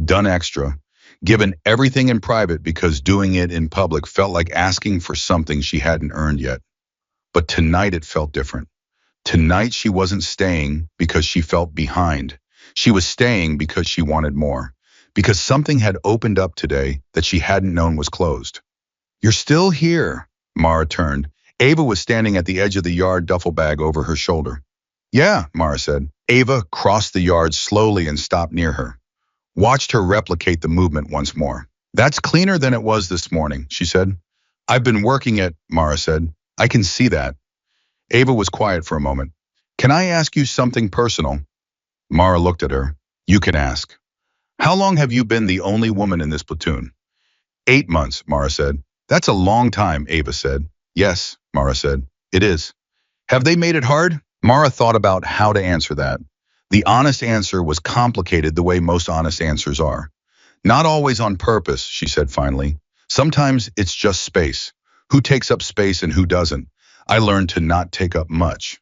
done extra, given everything in private because doing it in public felt like asking for something she hadn't earned yet. But tonight it felt different. Tonight she wasn't staying because she felt behind. She was staying because she wanted more. Because something had opened up today that she hadn't known was closed. "You're still here," Mara turned. Ava was standing at the edge of the yard, duffel bag over her shoulder. "Yeah," Mara said. Ava crossed the yard slowly and stopped near her. Watched her replicate the movement once more. "That's cleaner than it was this morning," she said. "I've been working it," Mara said. "I can see that." Ava was quiet for a moment. "Can I ask you something personal?" Mara looked at her. "You can ask." "How long have you been the only woman in this platoon?" 8 months, Mara said. That's a long time, Ava said. Yes, Mara said. It is. Have they made it hard? Mara thought about how to answer that. The honest answer was complicated the way most honest answers are. Not always on purpose, she said finally. Sometimes it's just space. Who takes up space and who doesn't? I learned to not take up much.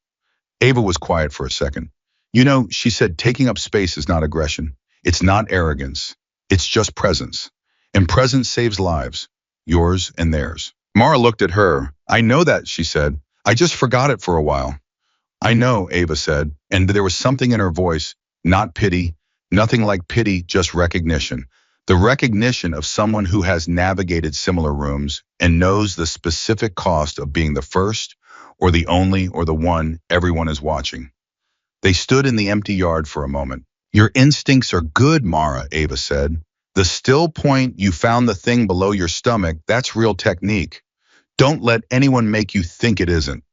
Ava was quiet for a second. You know, she said, taking up space is not aggression. It's not arrogance. It's just presence. And presence saves lives, yours and theirs. Mara looked at her. I know that, she said. I just forgot it for a while. I know, Ava said, and there was something in her voice, not pity, nothing like pity, just recognition. The recognition of someone who has navigated similar rooms and knows the specific cost of being the first or the only or the one everyone is watching. They stood in the empty yard for a moment. Your instincts are good, Mara, Ava said. The still point, you found the thing below your stomach, that's real technique. Don't let anyone make you think it isn't.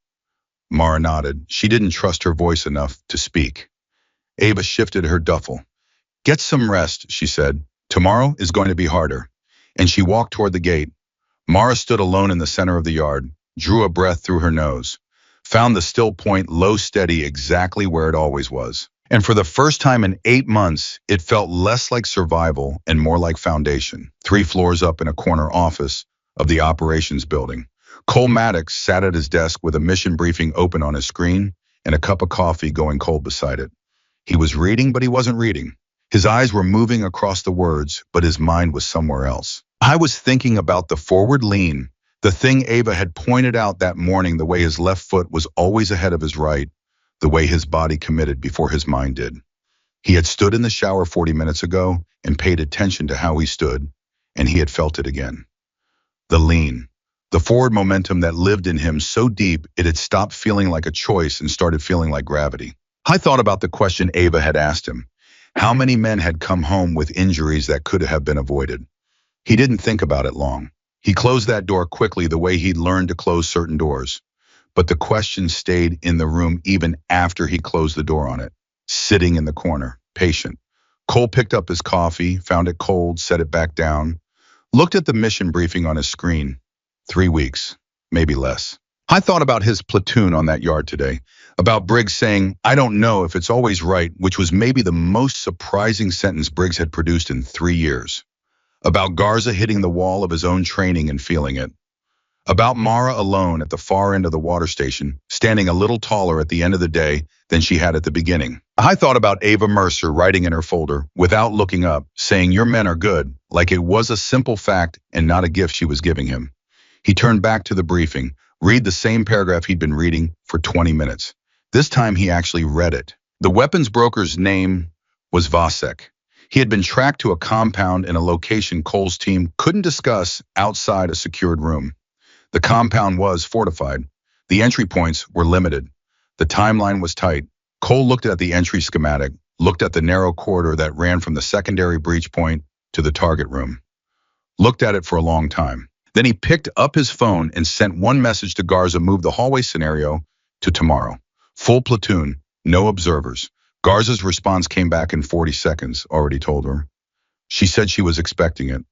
Mara nodded. She didn't trust her voice enough to speak. Ava shifted her duffel. Get some rest, she said. Tomorrow is going to be harder. And she walked toward the gate. Mara stood alone in the center of the yard, drew a breath through her nose, found the still point low steady exactly where it always was. And for the first time in 8 months, it felt less like survival and more like foundation. 3 floors up in a corner office of the operations building. Cole Maddox sat at his desk with a mission briefing open on his screen and a cup of coffee going cold beside it. He was reading, but he wasn't reading. His eyes were moving across the words, but his mind was somewhere else. I was thinking about the forward lean, the thing Ava had pointed out that morning, the way his left foot was always ahead of his right, the way his body committed before his mind did. He had stood in the shower 40 minutes ago and paid attention to how he stood, and he had felt it again. The lean, the forward momentum that lived in him so deep it had stopped feeling like a choice and started feeling like gravity. I thought about the question Ava had asked him. How many men had come home with injuries that could have been avoided? He didn't think about it long. He closed that door quickly the way he'd learned to close certain doors. But the question stayed in the room even after he closed the door on it, sitting in the corner, patient. Cole picked up his coffee, found it cold, set it back down, looked at the mission briefing on his screen. 3 weeks, maybe less. I thought about his platoon on that yard today, about Briggs saying, I don't know if it's always right, which was maybe the most surprising sentence Briggs had produced in 3 years. About Garza hitting the wall of his own training and feeling it. About Mara alone at the far end of the water station, standing a little taller at the end of the day than she had at the beginning. I thought about Ava Mercer writing in her folder, without looking up, saying your men are good, like it was a simple fact and not a gift she was giving him. He turned back to the briefing, read the same paragraph he'd been reading for 20 minutes. This time he actually read it. The weapons broker's name was Vasek. He had been tracked to a compound in a location Cole's team couldn't discuss outside a secured room. The compound was fortified. The entry points were limited. The timeline was tight. Cole looked at the entry schematic, looked at the narrow corridor that ran from the secondary breach point to the target room. Looked at it for a long time. Then he picked up his phone and sent one message to Garza, move the hallway scenario to tomorrow. Full platoon, no observers. Garza's response came back in 40 seconds, already told her. She said she was expecting it.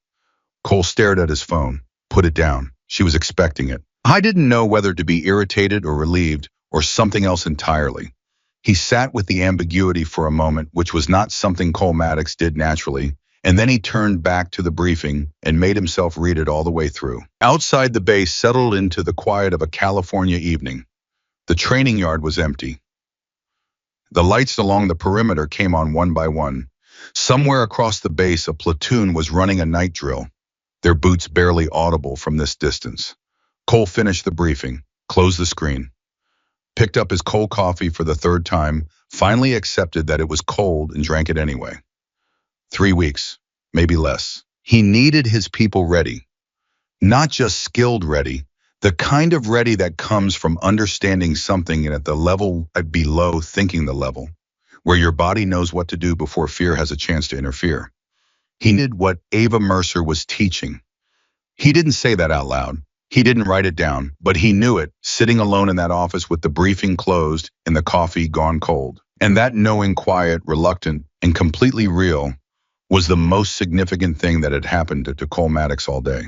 Cole stared at his phone, put it down. She was expecting it. I didn't know whether to be irritated or relieved or something else entirely. He sat with the ambiguity for a moment, which was not something Cole Maddox did naturally, and then he turned back to the briefing and made himself read it all the way through. Outside the base settled into the quiet of a California evening. The training yard was empty. The lights along the perimeter came on one by one. Somewhere across the base, a platoon was running a night drill, their boots barely audible from this distance. Cole finished the briefing, closed the screen, picked up his cold coffee for the 3rd time, finally accepted that it was cold and drank it anyway. 3 weeks, maybe less. He needed his people ready. Not just skilled ready, the kind of ready that comes from understanding something and at the level below thinking the level, where your body knows what to do before fear has a chance to interfere. He needed what Ava Mercer was teaching. He didn't say that out loud. He didn't write it down, but he knew it, sitting alone in that office with the briefing closed and the coffee gone cold. And that knowing, quiet, reluctant, and completely real, was the most significant thing that had happened to Cole Maddox all day.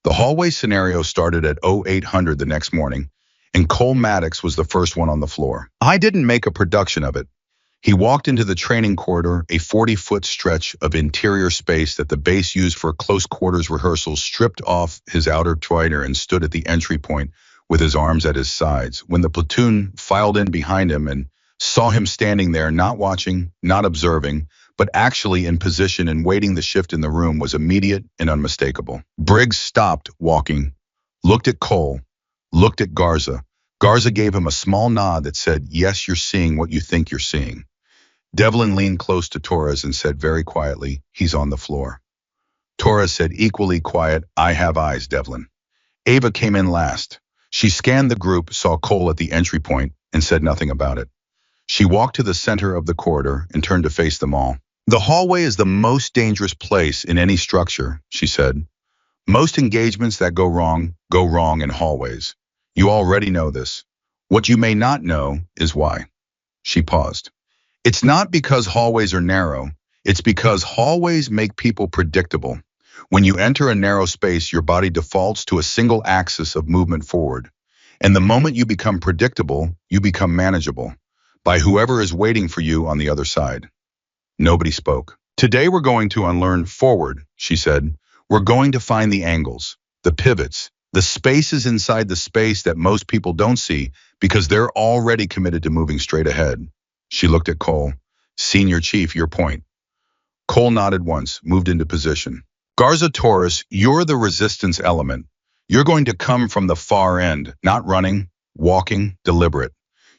The hallway scenario started at 0800 the next morning, and Cole Maddox was the first one on the floor. I didn't make a production of it. He walked into the training corridor, a 40-foot stretch of interior space that the base used for close quarters rehearsals, stripped off his outer twiner and stood at the entry point with his arms at his sides. When the platoon filed in behind him and saw him standing there, not watching, not observing, but actually in position and waiting, the shift in the room was immediate and unmistakable. Briggs stopped walking, looked at Cole, looked at Garza. Garza gave him a small nod that said, "Yes, you're seeing what you think you're seeing." Devlin leaned close to Torres and said very quietly, "He's on the floor." Torres said equally quiet, "I have eyes, Devlin." Ava came in last. She scanned the group, saw Cole at the entry point, and said nothing about it. She walked to the center of the corridor and turned to face them all. "The hallway is the most dangerous place in any structure," she said. "Most engagements that go wrong in hallways. You already know this. What you may not know is why." She paused. "It's not because hallways are narrow. It's because hallways make people predictable. When you enter a narrow space, your body defaults to a single axis of movement forward. And the moment you become predictable, you become manageable by whoever is waiting for you on the other side." Nobody spoke. "Today we're going to unlearn forward," she said. "We're going to find the angles, the pivots, the spaces inside the space that most people don't see because they're already committed to moving straight ahead." She looked at Cole. "Senior Chief, your point." Cole nodded once, moved into position. "Garza Torres, you're the resistance element. You're going to come from the far end, not running, walking, deliberate.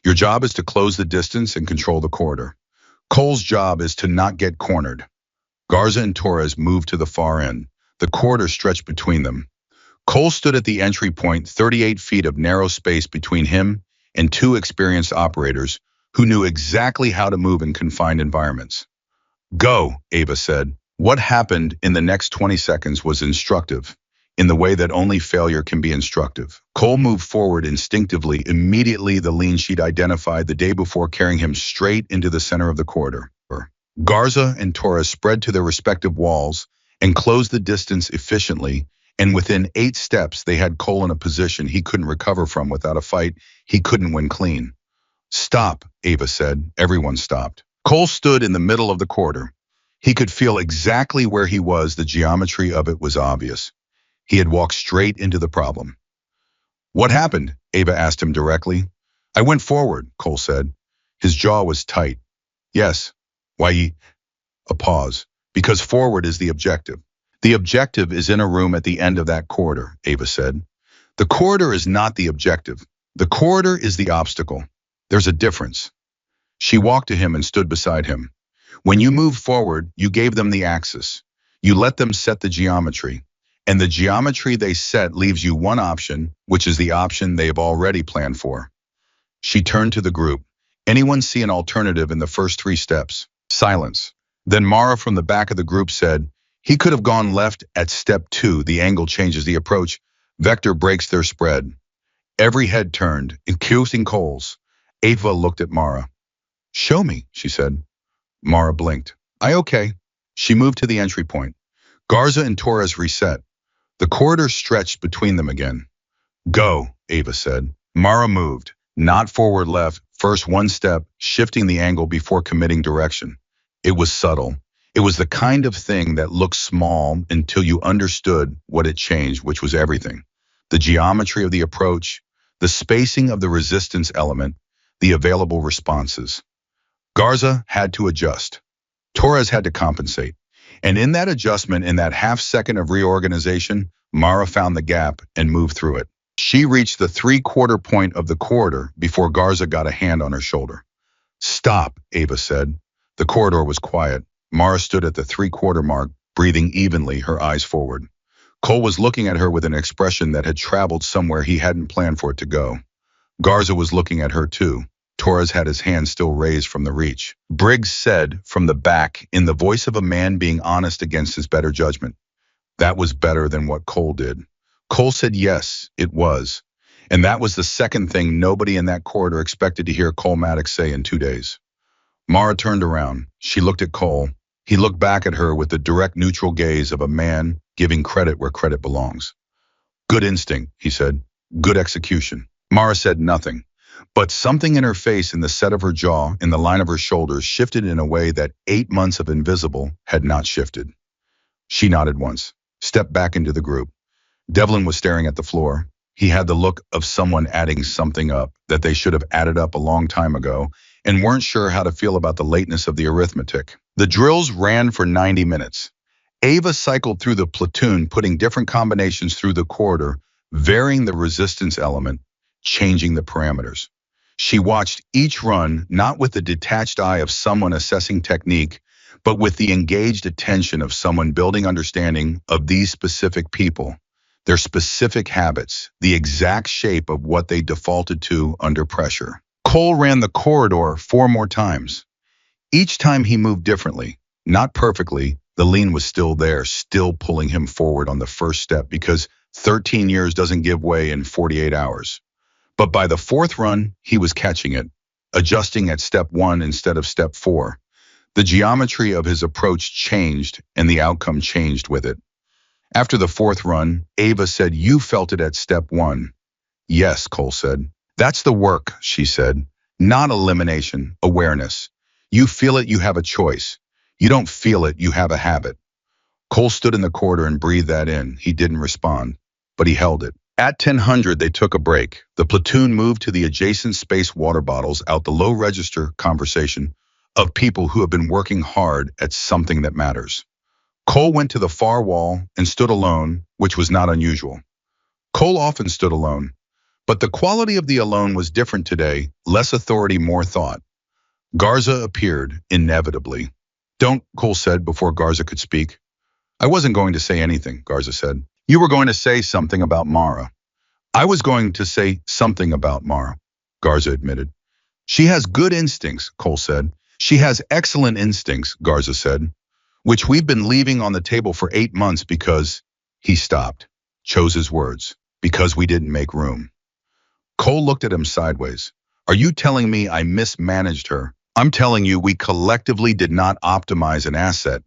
Your job is to close the distance and control the corridor. Cole's job is to not get cornered." Garza and Torres moved to the far end. The corridor stretched between them. Cole stood at the entry point, 38 feet of narrow space between him and two experienced operators who knew exactly how to move in confined environments. "Go," Ava said. What happened in the next 20 seconds was instructive, in the way that only failure can be instructive. Cole moved forward instinctively, immediately the lean she'd identified the day before, carrying him straight into the center of the corridor. Garza and Torres spread to their respective walls and closed the distance efficiently, and within 8 steps they had Cole in a position he couldn't recover from. Without a fight, he couldn't win clean. "Stop," Ava said. Everyone stopped. Cole stood in the middle of the corridor. He could feel exactly where he was. The geometry of it was obvious. He had walked straight into the problem. "What happened?" Ava asked him directly. "I went forward," Cole said. His jaw was tight. "Yes. Why?" A pause. "Because forward is the objective. The objective is in a room at the end of that corridor," Ava said. "The corridor is not the objective. The corridor is the obstacle. There's a difference." She walked to him and stood beside him. "When you moved forward, you gave them the axis. You let them set the geometry. And the geometry they set leaves you one option, which is the option they have already planned for." She turned to the group. "Anyone see an alternative in the first 3 steps?" Silence. Then Mara from the back of the group said, "He could have gone left at step 2. The angle changes the approach. Vector breaks their spread." Every head turned, including Cole's. Ava looked at Mara. "Show me," she said. Mara blinked. Okay." She moved to the entry point. Garza and Torres reset. The corridor stretched between them again. "Go," Ava said. Mara moved, not forward left, first 1 step, shifting the angle before committing direction. It was subtle. It was the kind of thing that looked small until you understood what it changed, which was everything. The geometry of the approach, the spacing of the resistance element, the available responses. Garza had to adjust. Torres had to compensate. And in that adjustment, in that half second of reorganization, Mara found the gap and moved through it. She reached the 3/4 point of the corridor before Garza got a hand on her shoulder. "Stop," Ava said. The corridor was quiet. Mara stood at the 3/4 mark, breathing evenly, her eyes forward. Cole was looking at her with an expression that had traveled somewhere he hadn't planned for it to go. Garza was looking at her too. Torres had his hand still raised from the reach. Briggs said from the back, in the voice of a man being honest against his better judgment, "That was better than what Cole did." Cole said yes, it was. And that was the second thing nobody in that corridor expected to hear Cole Maddox say in 2 days. Mara turned around. She looked at Cole. He looked back at her with the direct neutral gaze of a man giving credit where credit belongs. Good instinct, he said. Good execution. Mara said nothing, but something in her face, in the set of her jaw, in the line of her shoulders, shifted in a way that 8 months of invisible had not shifted. She nodded once, stepped back into the group. Devlin was staring at the floor. He had the look of someone adding something up that they should have added up a long time ago and weren't sure how to feel about the lateness of the arithmetic. The drills ran for 90 minutes. Ava cycled through the platoon, putting different combinations through the corridor, varying the resistance element, changing the parameters. She watched each run not with the detached eye of someone assessing technique, but with the engaged attention of someone building understanding of these specific people, their specific habits, the exact shape of what they defaulted to under pressure. Cole ran the corridor 4 more times. Each time he moved differently, not perfectly. The lean was still there, still pulling him forward on the first step, because 13 years doesn't give way in 48 hours. But by the fourth run, he was catching it, adjusting at step 1 instead of step 4. The geometry of his approach changed, and the outcome changed with it. After the fourth run, Ava said, "You felt it at step 1. Yes, Cole said. That's the work, she said. Not elimination, awareness. You feel it, you have a choice. You don't feel it, you have a habit. Cole stood in the corridor and breathed that in. He didn't respond, but he held it. At 1000, they took a break. The platoon moved to the adjacent space water bottles out the low register conversation of people who have been working hard at something that matters. Cole went to the far wall and stood alone, which was not unusual. Cole often stood alone, but the quality of the alone was different today, less authority, more thought. Garza appeared, inevitably. Don't, Cole said before Garza could speak. I wasn't going to say anything, Garza said. You were going to say something about Mara. I was going to say something about Mara, Garza admitted. She has good instincts, Cole said. She has excellent instincts, Garza said, which we've been leaving on the table for 8 months because, he stopped, chose his words, because we didn't make room. Cole looked at him sideways. Are you telling me I mismanaged her? I'm telling you we collectively did not optimize an asset,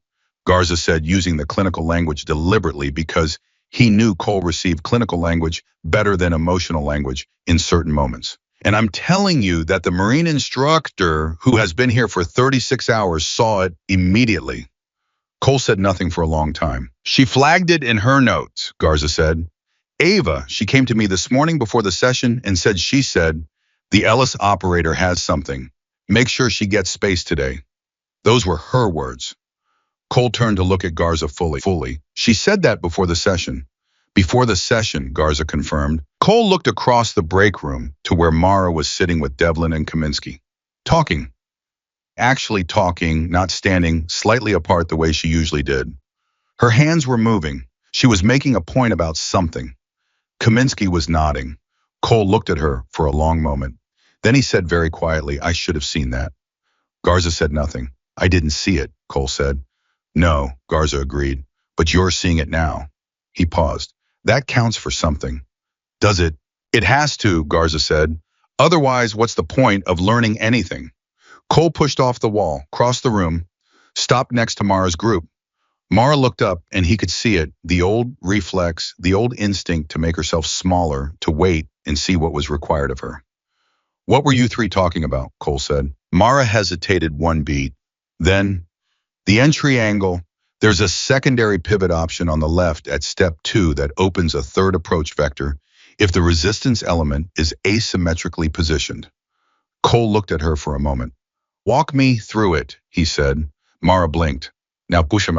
Garza said, using the clinical language deliberately because he knew Cole received clinical language better than emotional language in certain moments. And I'm telling you that the Marine instructor who has been here for 36 hours saw it immediately. Cole said nothing for a long time. She flagged it in her notes, Garza said. Ava, she came to me this morning before the session and said the Ellis operator has something. Make sure she gets space today. Those were her words. Cole turned to look at Garza fully. She said that before the session. Before the session, Garza confirmed. Cole looked across the break room to where Mara was sitting with Devlin and Kaminsky. Talking. Actually talking, not standing slightly apart the way she usually did. Her hands were moving. She was making a point about something. Kaminsky was nodding. Cole looked at her for a long moment. Then he said very quietly, I should have seen that. Garza said nothing. I didn't see it, Cole said. No, Garza agreed, but you're seeing it now. He paused. That counts for something. Does it? It has to, Garza said. Otherwise, what's the point of learning anything? Cole pushed off the wall, crossed the room, stopped next to Mara's group. Mara looked up and he could see it, the old reflex, the old instinct to make herself smaller, to wait and see what was required of her. What were you three talking about? Cole said. Mara hesitated one beat. Then, the entry angle, there's a secondary pivot option on the left at step 2 that opens a third approach vector if the resistance element is asymmetrically positioned. Cole looked at her for a moment. Walk me through it, he said. Mara blinked. Now push him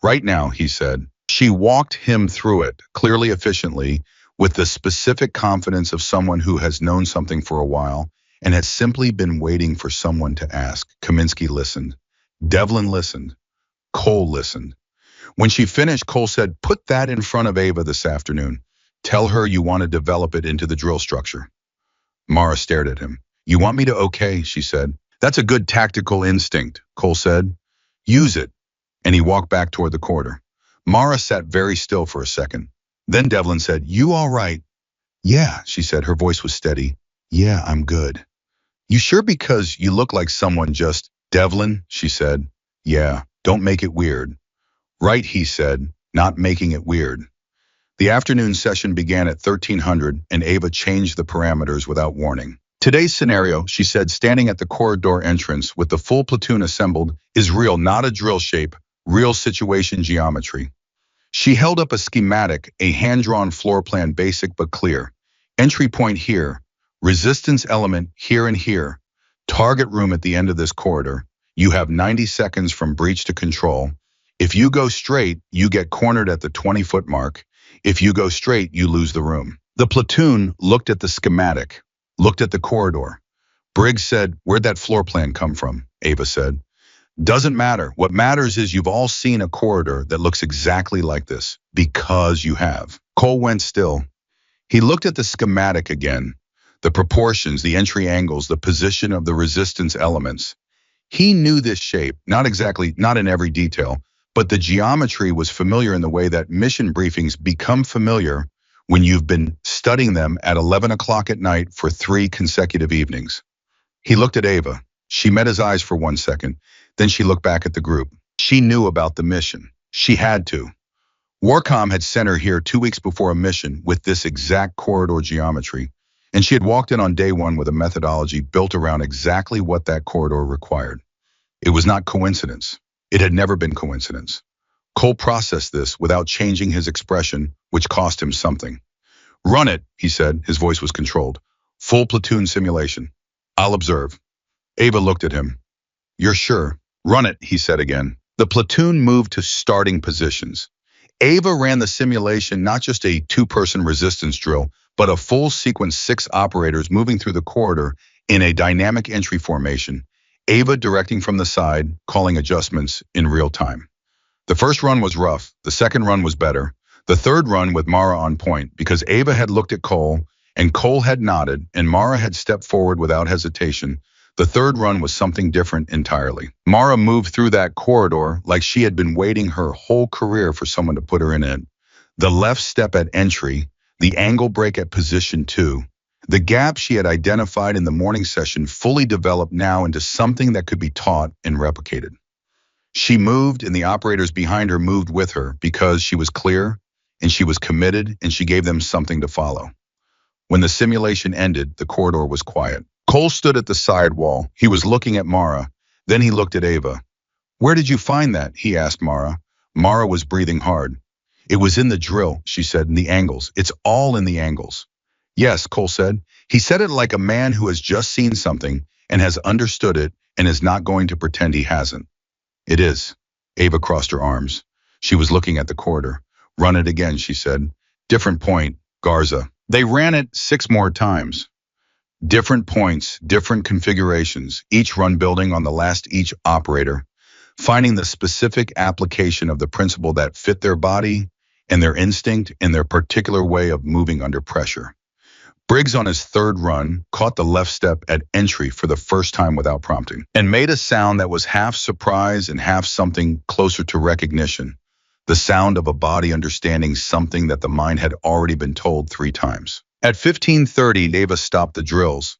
right now, he said. She walked him through it, clearly, efficiently, with the specific confidence of someone who has known something for a while and has simply been waiting for someone to ask. Kaminsky listened. Devlin listened. Cole listened. When she finished, Cole said, put that in front of Ava this afternoon. Tell her you want to develop it into the drill structure. Mara stared at him. You want me to? Okay, she said. That's a good tactical instinct, Cole said. Use it. And he walked back toward the corridor. Mara sat very still for a second. Then Devlin said, you all right? Yeah, she said. Her voice was steady. Yeah, I'm good. You sure? Because you look like someone just... Devlin, she said. Yeah, Don't make it weird. Right, he said, not making it weird. The afternoon session began at 1300 and Ava changed the parameters without warning. Today's scenario, she said, standing at the corridor entrance with the full platoon assembled, is real, not a drill shape, real situation geometry. She held up a schematic, a hand-drawn floor plan, basic but clear. Entry point here, resistance element here and here, target room at the end of this corridor. You have 90 seconds from breach to control. If you go straight, you get cornered at the 20-foot mark. If you go straight, you lose the room. The platoon looked at the schematic, looked at the corridor. Briggs said, "Where'd that floor plan come from?" Ava said. "Doesn't matter. What matters is you've all seen a corridor that looks exactly like this, because you have." Cole went still. He looked at the schematic again, the proportions, the entry angles, the position of the resistance elements. He knew this shape, not in every detail, but the geometry was familiar in the way that mission briefings become familiar when you've been studying them at 11 o'clock at night for 3 consecutive evenings. He looked at Ava. She met his eyes for 1 second. Then she looked back at the group. She knew about the mission. She had to. Warcom had sent her here 2 weeks before a mission with this exact corridor geometry, and she had walked in on day 1 with a methodology built around exactly what that corridor required. It was not coincidence. It had never been coincidence. Cole processed this without changing his expression, which cost him something. "Run it," he said. His voice was controlled. "Full platoon simulation. I'll observe." Ava looked at him. "You're sure?" "Run it," he said again. The platoon moved to starting positions. Ava ran the simulation, not just a 2-person resistance drill, but a full sequence, 6 operators moving through the corridor in a dynamic entry formation, Ava directing from the side, calling adjustments in real time. The first run was rough, the second run was better, the third run with Mara on point, because Ava had looked at Cole, and Cole had nodded, and Mara had stepped forward without hesitation. The third run was something different entirely. Mara moved through that corridor like she had been waiting her whole career for someone to put her in it. The left step at entry, the angle break at position 2, the gap she had identified in the morning session fully developed now into something that could be taught and replicated. She moved, and the operators behind her moved with her because she was clear, and she was committed, and she gave them something to follow. When the simulation ended, the corridor was quiet. Cole stood at the side wall. He was looking at Mara. Then he looked at Ava. "Where did you find that?" he asked Mara. Mara was breathing hard. "It was in the drill," she said, "in the angles. It's all in the angles." "Yes," Cole said. He said it like a man who has just seen something and has understood it and is not going to pretend he hasn't. "It is." Ava crossed her arms. She was looking at the corridor. "Run it again," she said. "Different point, Garza." They ran it 6 more times. Different points, different configurations, each run building on the last each operator, finding the specific application of the principle that fit their body and their instinct and their particular way of moving under pressure. Briggs, on his 3rd run, caught the left step at entry for the first time without prompting, and made a sound that was half surprise and half something closer to recognition, the sound of a body understanding something that the mind had already been told 3 times. At 15:30, Ava stopped the drills.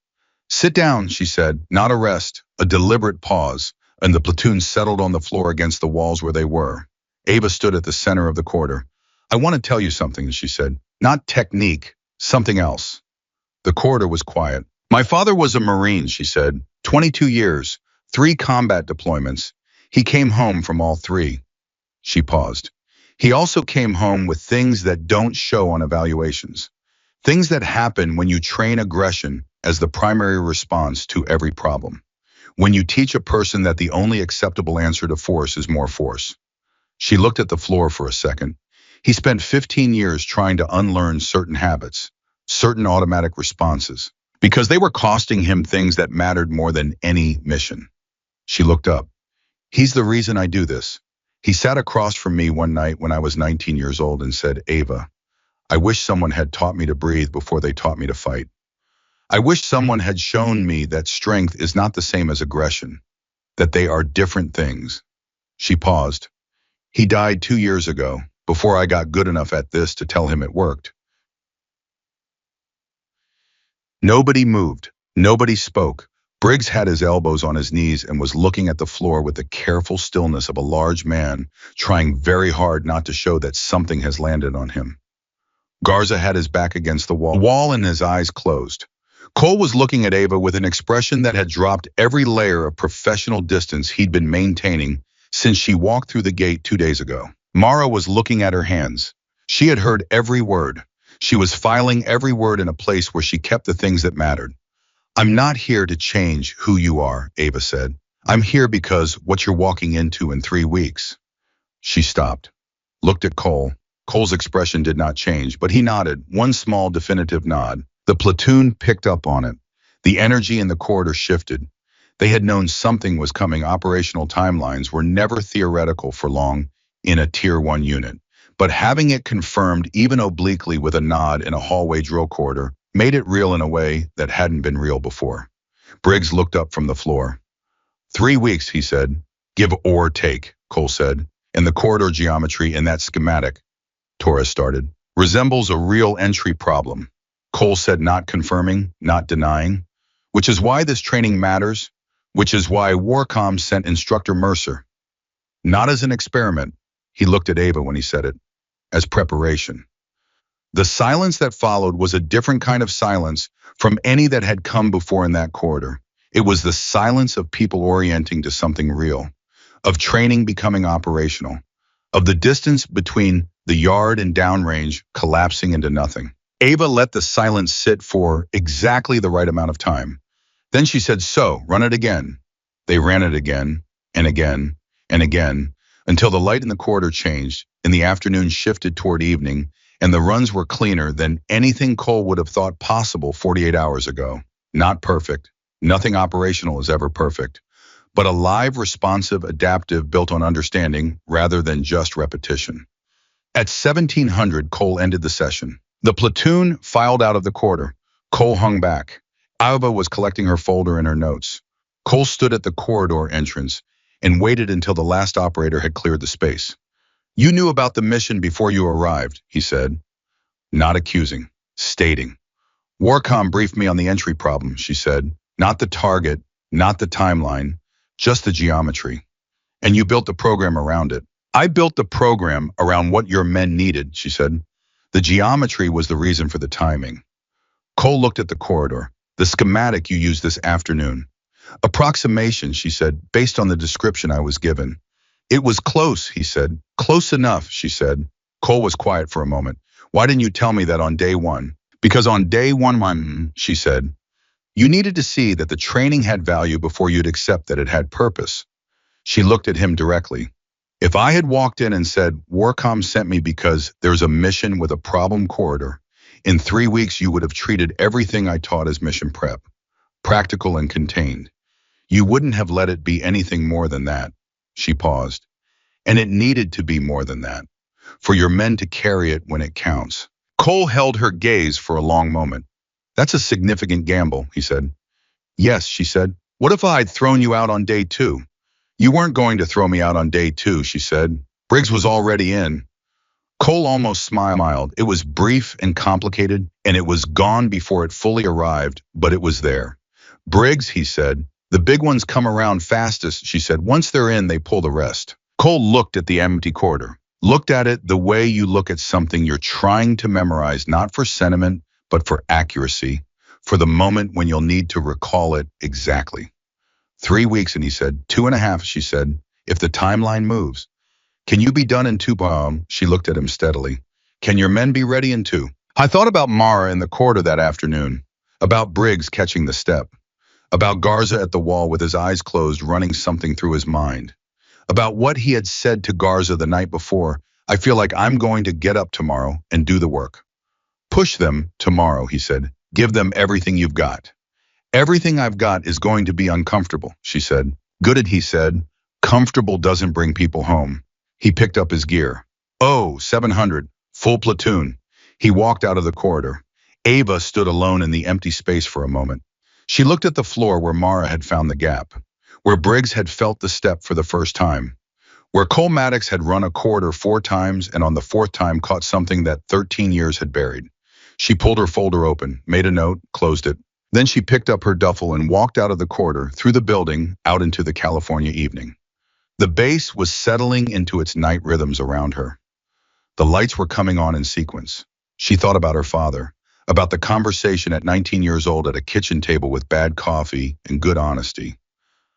"Sit down," she said, not a rest, a deliberate pause, and the platoon settled on the floor against the walls where they were. Ava stood at the center of the corridor. "I want to tell you something," she said. "Not technique, something else." The corridor was quiet. "My father was a Marine," she said. 22 years, 3 combat deployments. He came home from all 3. She paused. "He also came home with things that don't show on evaluations. Things that happen when you train aggression as the primary response to every problem. When you teach a person that the only acceptable answer to force is more force." She looked at the floor for a second. He spent 15 years trying to unlearn certain habits, certain automatic responses, because they were costing him things that mattered more than any mission. She looked up. "He's the reason I do this." He sat across from me one night when I was 19 years old and said, "Ava, I wish someone had taught me to breathe before they taught me to fight. I wish someone had shown me that strength is not the same as aggression, that they are different things." She paused. "He died 2 years ago, before I got good enough at this to tell him it worked." Nobody moved. Nobody spoke. Briggs had his elbows on his knees and was looking at the floor with the careful stillness of a large man trying very hard not to show that something has landed on him. Garza had his back against the wall and his eyes closed. Cole was looking at Ava with an expression that had dropped every layer of professional distance he'd been maintaining since she walked through the gate 2 days ago. Mara was looking at her hands. She had heard every word. She was filing every word in a place where she kept the things that mattered. "I'm not here to change who you are," Ava said. "I'm here because what you're walking into in 3 weeks." She stopped, looked at Cole. Cole's expression did not change, but he nodded, one small definitive nod. The platoon picked up on it. The energy in the corridor shifted. They had known something was coming. Operational timelines were never theoretical for long in a Tier 1 unit. But having it confirmed even obliquely with a nod in a hallway drill corridor made it real in a way that hadn't been real before. Briggs looked up from the floor. 3 weeks, he said. "Give or take," Cole said. "And the corridor geometry in that schematic," Torres started, "resembles a real entry problem." Cole said, not confirming, not denying. "Which is why this training matters. Which is why Warcom sent Instructor Mercer. Not as an experiment," he looked at Ava when he said it, "as preparation." The silence that followed was a different kind of silence from any that had come before in that corridor. It was the silence of people orienting to something real, of training becoming operational, of the distance between the yard and downrange collapsing into nothing. Ava let the silence sit for exactly the right amount of time. Then she said, "So, run it again." They ran it again, and again, and again, until the light in the corridor changed, and the afternoon shifted toward evening, and the runs were cleaner than anything Cole would have thought possible 48 hours ago. Not perfect. Nothing operational is ever perfect. But alive, responsive, adaptive, built on understanding rather than just repetition. At 1700, Cole ended the session. The platoon filed out of the corridor. Cole hung back. Ava was collecting her folder and her notes. Cole stood at the corridor entrance and waited until the last operator had cleared the space. "You knew about the mission before you arrived," he said. Not accusing, stating. "Warcom briefed me on the entry problem," she said. "Not the target, not the timeline, just the geometry. And you built the program around it." "I built the program around what your men needed," she said. "The geometry was the reason for the timing." Cole looked at the corridor. "The schematic you used this afternoon." "Approximation," she said, "based on the description I was given." "It was close," he said. "Close enough," she said. Cole was quiet for a moment. "Why didn't you tell me that on day one?" "Because on day one, she said, "you needed to see that the training had value before you'd accept that it had purpose." She looked at him directly. "If I had walked in and said, 'Warcom sent me because there's a mission with a problem corridor,' in 3 weeks you would have treated everything I taught as mission prep, practical and contained. You wouldn't have let it be anything more than that." She paused. "And it needed to be more than that, for your men to carry it when it counts." Cole held her gaze for a long moment. "That's a significant gamble," he said. "Yes," she said. "What if I'd thrown you out on day 2? "You weren't going to throw me out on day 2, she said. "Briggs was already in." Cole almost smiled. It was brief and complicated, and it was gone before it fully arrived, but it was there. "Briggs," he said. "The big ones come around fastest," she said. "Once they're in, they pull the rest." Cole looked at the empty corridor. Looked at it the way you look at something you're trying to memorize, not for sentiment, but for accuracy, for the moment when you'll need to recall it exactly. 3 weeks, and he said. 2.5, she said, if the timeline moves. "Can you be done in 2? She looked at him steadily. "Can your men be ready in 2? I thought about Mara in the corridor that afternoon, about Briggs catching the step, about Garza at the wall with his eyes closed running something through his mind, about what he had said to Garza the night before. I feel like I'm going to get up tomorrow and do the work." "Push them tomorrow," he said. "Give them everything you've got." "Everything I've got is going to be uncomfortable," she said. "Good," he said. "Comfortable doesn't bring people home." He picked up his gear. "Oh, 700, full platoon." He walked out of the corridor. Ava stood alone in the empty space for a moment. She looked at the floor where Mara had found the gap, where Briggs had felt the step for the first time, where Cole Maddox had run a corridor 4 times and on the 4th time caught something that 13 years had buried. She pulled her folder open, made a note, closed it. Then she picked up her duffel and walked out of the corridor, through the building, out into the California evening. The base was settling into its night rhythms around her. The lights were coming on in sequence. She thought about her father, about the conversation at 19 years old at a kitchen table with bad coffee and good honesty,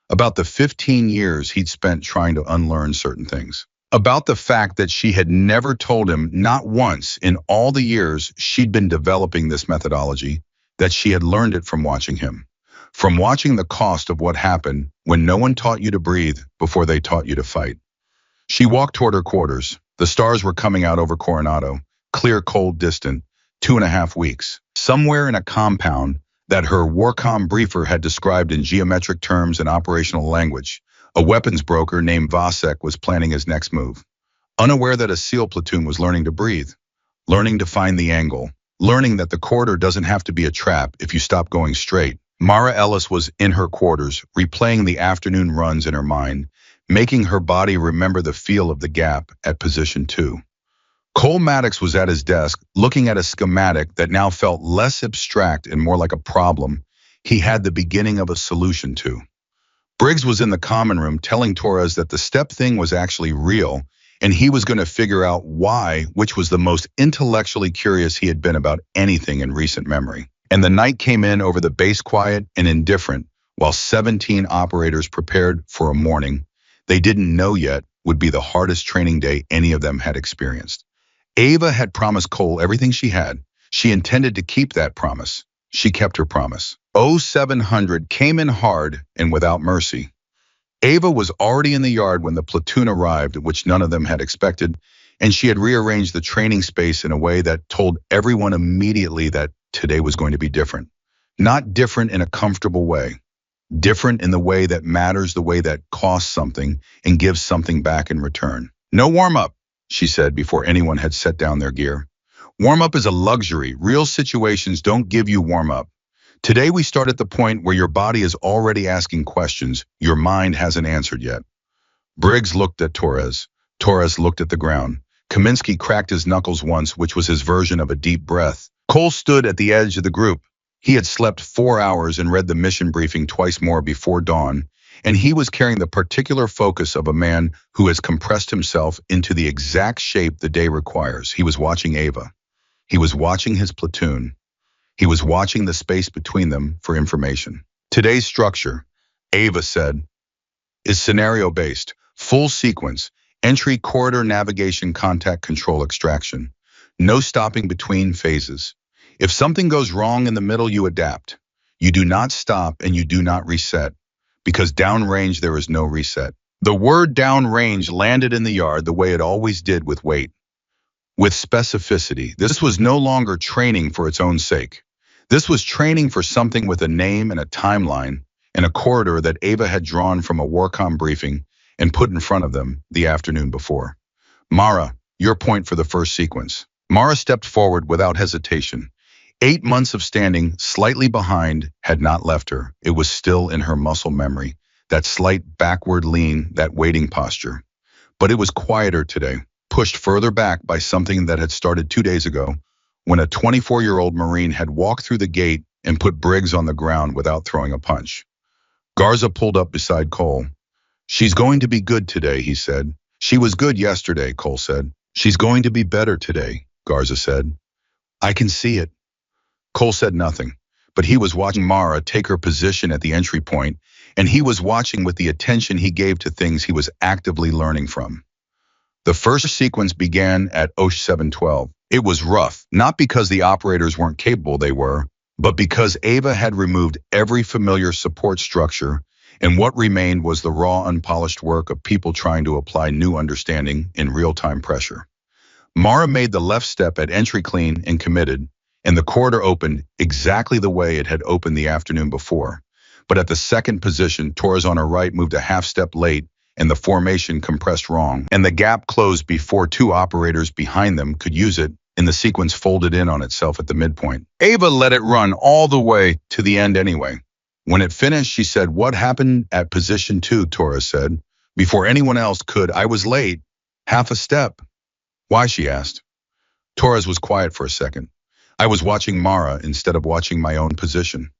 about the 15 years he'd spent trying to unlearn certain things, about the fact that she had never told him, not once in all the years she'd been developing this methodology, that she had learned it from watching him, from watching the cost of what happened when no one taught you to breathe before they taught you to fight. She walked toward her quarters. The stars were coming out over Coronado, clear, cold, distant, 2.5 weeks. Somewhere in a compound that her Warcom briefer had described in geometric terms and operational language, a weapons broker named Vasek was planning his next move. Unaware that a SEAL platoon was learning to breathe, learning to find the angle, learning that the corridor doesn't have to be a trap if you stop going straight. Mara Ellis was in her quarters, replaying the afternoon runs in her mind, making her body remember the feel of the gap at position 2. Cole Maddox was at his desk, looking at a schematic that now felt less abstract and more like a problem he had the beginning of a solution to. Briggs was in the common room telling Torres that the step thing was actually real, and he was going to figure out why, which was the most intellectually curious he had been about anything in recent memory. And the night came in over the base quiet and indifferent, while 17 operators prepared for a morning they didn't know yet would be the hardest training day any of them had experienced. Ava had promised Cole everything she had. She intended to keep that promise. She kept her promise. 0700 came in hard and without mercy. Ava was already in the yard when the platoon arrived, which none of them had expected, and she had rearranged the training space in a way that told everyone immediately that today was going to be different. Not different in a comfortable way. Different in the way that matters, the way that costs something and gives something back in return. No warm-up, she said before anyone had set down their gear. Warm-up is a luxury. Real situations don't give you warm-up. Today we start at the point where your body is already asking questions your mind hasn't answered yet. Briggs looked at Torres. Torres looked at the ground. Kaminsky cracked his knuckles once, which was his version of a deep breath. Cole stood at the edge of the group. He had slept 4 hours and read the mission briefing twice more before dawn, and he was carrying the particular focus of a man who has compressed himself into the exact shape the day requires. He was watching Ava. He was watching his platoon. He was watching the space between them for information. Today's structure, Ava said, is scenario-based, full sequence, entry, corridor, navigation, contact, control, extraction. No stopping between phases. If something goes wrong in the middle, you adapt. You do not stop and you do not reset, because downrange there is no reset. The word downrange landed in the yard the way it always did, with weight, with specificity. This was no longer training for its own sake. This was training for something with a name and a timeline and a corridor that Ava had drawn from a Warcom briefing and put in front of them the afternoon before. Mara, your point for the first sequence. Mara stepped forward without hesitation. 8 months of standing slightly behind had not left her. It was still in her muscle memory, that slight backward lean, that waiting posture. But it was quieter today, pushed further back by something that had started 2 days ago, when a 24-year-old Marine had walked through the gate and put Briggs on the ground without throwing a punch. Garza pulled up beside Cole. She's going to be good today, he said. She was good yesterday, Cole said. She's going to be better today, Garza said. I can see it. Cole said nothing, but he was watching Mara take her position at the entry point, and he was watching with the attention he gave to things he was actively learning from. The first sequence began at 0712. It was rough, not because the operators weren't capable, they were, but because Ava had removed every familiar support structure, and what remained was the raw, unpolished work of people trying to apply new understanding in real-time pressure. Mara made the left step at entry clean and committed, and the corridor opened exactly the way it had opened the afternoon before. But at the second position, Torres on her right moved a half step late, and the formation compressed wrong, and the gap closed before 2 operators behind them could use it, and the sequence folded in on itself at the midpoint. Ava let it run all the way to the end anyway. When it finished, she said, "What happened at position 2, Torres said. Before anyone else could, I was late. Half a step." "Why?" she asked. Torres was quiet for a second. "I was watching Mara instead of watching my own position."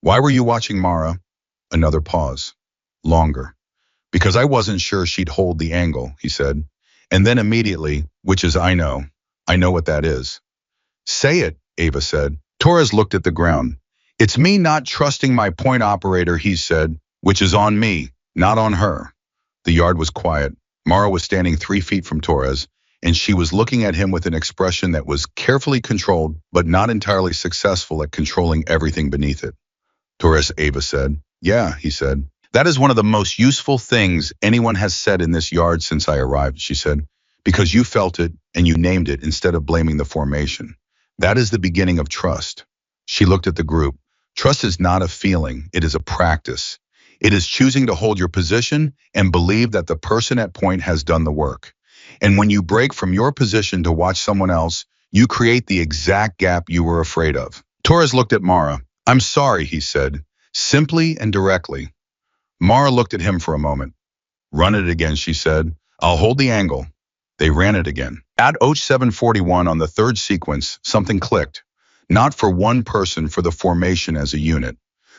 Why were you watching Mara? Another pause. Longer. Because I wasn't sure she'd hold the angle, he said. And then immediately, which is I know. I know what that is. Say it, Ava said. Torres looked at the ground. It's me not trusting my point operator, he said, which is on me, not on her. The yard was quiet. Mara was standing 3 feet from Torres, and she was looking at him with an expression that was carefully controlled, but not entirely successful at controlling everything beneath it. Torres, Ava said. Yeah, he said. That is one of the most useful things anyone has said in this yard since I arrived, she said, because you felt it and you named it instead of blaming the formation. That is the beginning of trust. She looked at the group. Trust is not a feeling, it is a practice. It is choosing to hold your position and believe that the person at point has done the work. And when you break from your position to watch someone else, you create the exact gap you were afraid of. Torres looked at Mara. I'm sorry, he said, simply and directly. Mara looked at him for a moment. Run it again, she said. I'll hold the angle. They ran it again. At 0741 on the third sequence, something clicked. Not for one person, for the formation as a unit.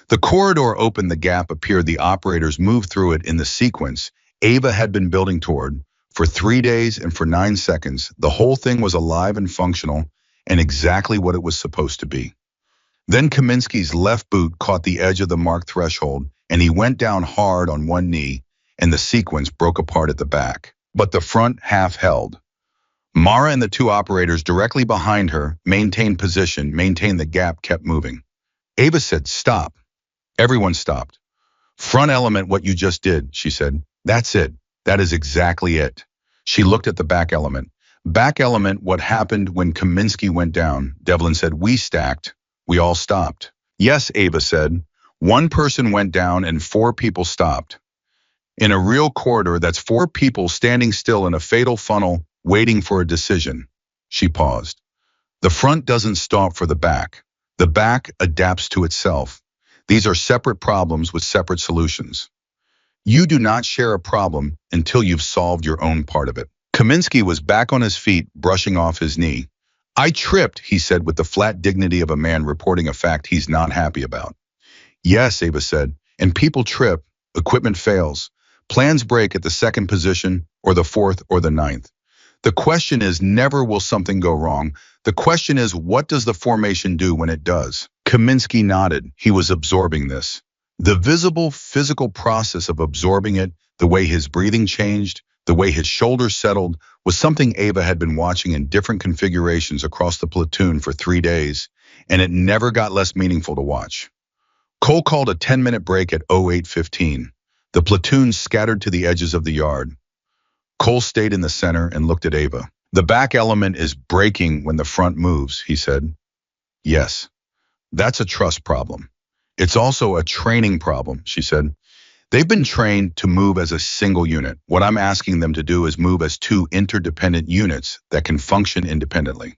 The corridor opened, the gap appeared, the operators moved through it in the sequence Ava had been building toward. For 3 days and for 9 seconds, the whole thing was alive and functional and exactly what it was supposed to be. Then Kaminsky's left boot caught the edge of the marked threshold, and he went down hard on one knee, and the sequence broke apart at the back. But the front half held. Mara and the two operators directly behind her maintained position, maintained the gap, kept moving. Ava said, stop. Everyone stopped. Front element, what you just did, she said. That's it. That is exactly it. She looked at the back element. Back element, what happened when Kaminsky went down? Devlin said, we stacked. We all stopped. Yes, Ava said. One person went down and 4 people stopped. In a real corridor, that's 4 people standing still in a fatal funnel, waiting for a decision. She paused. The front doesn't stop for the back. The back adapts to itself. These are separate problems with separate solutions. You do not share a problem until you've solved your own part of it. Kaminsky was back on his feet, brushing off his knee. I tripped, he said with the flat dignity of a man reporting a fact he's not happy about. Yes, Ava said, and people trip, equipment fails, plans break at the 2nd position or the 4th or the 9th. The question is never will something go wrong. The question is, what does the formation do when it does? Kaminsky nodded. He was absorbing this. The visible physical process of absorbing it, the way his breathing changed, the way his shoulders settled, was something Ava had been watching in different configurations across the platoon for 3 days, and it never got less meaningful to watch. Cole called a 10-minute break at 08:15. The platoon scattered to the edges of the yard. Cole stayed in the center and looked at Ava. The back element is breaking when the front moves, he said. Yes, that's a trust problem. It's also a training problem, she said. They've been trained to move as a single unit. What I'm asking them to do is move as 2 interdependent units that can function independently.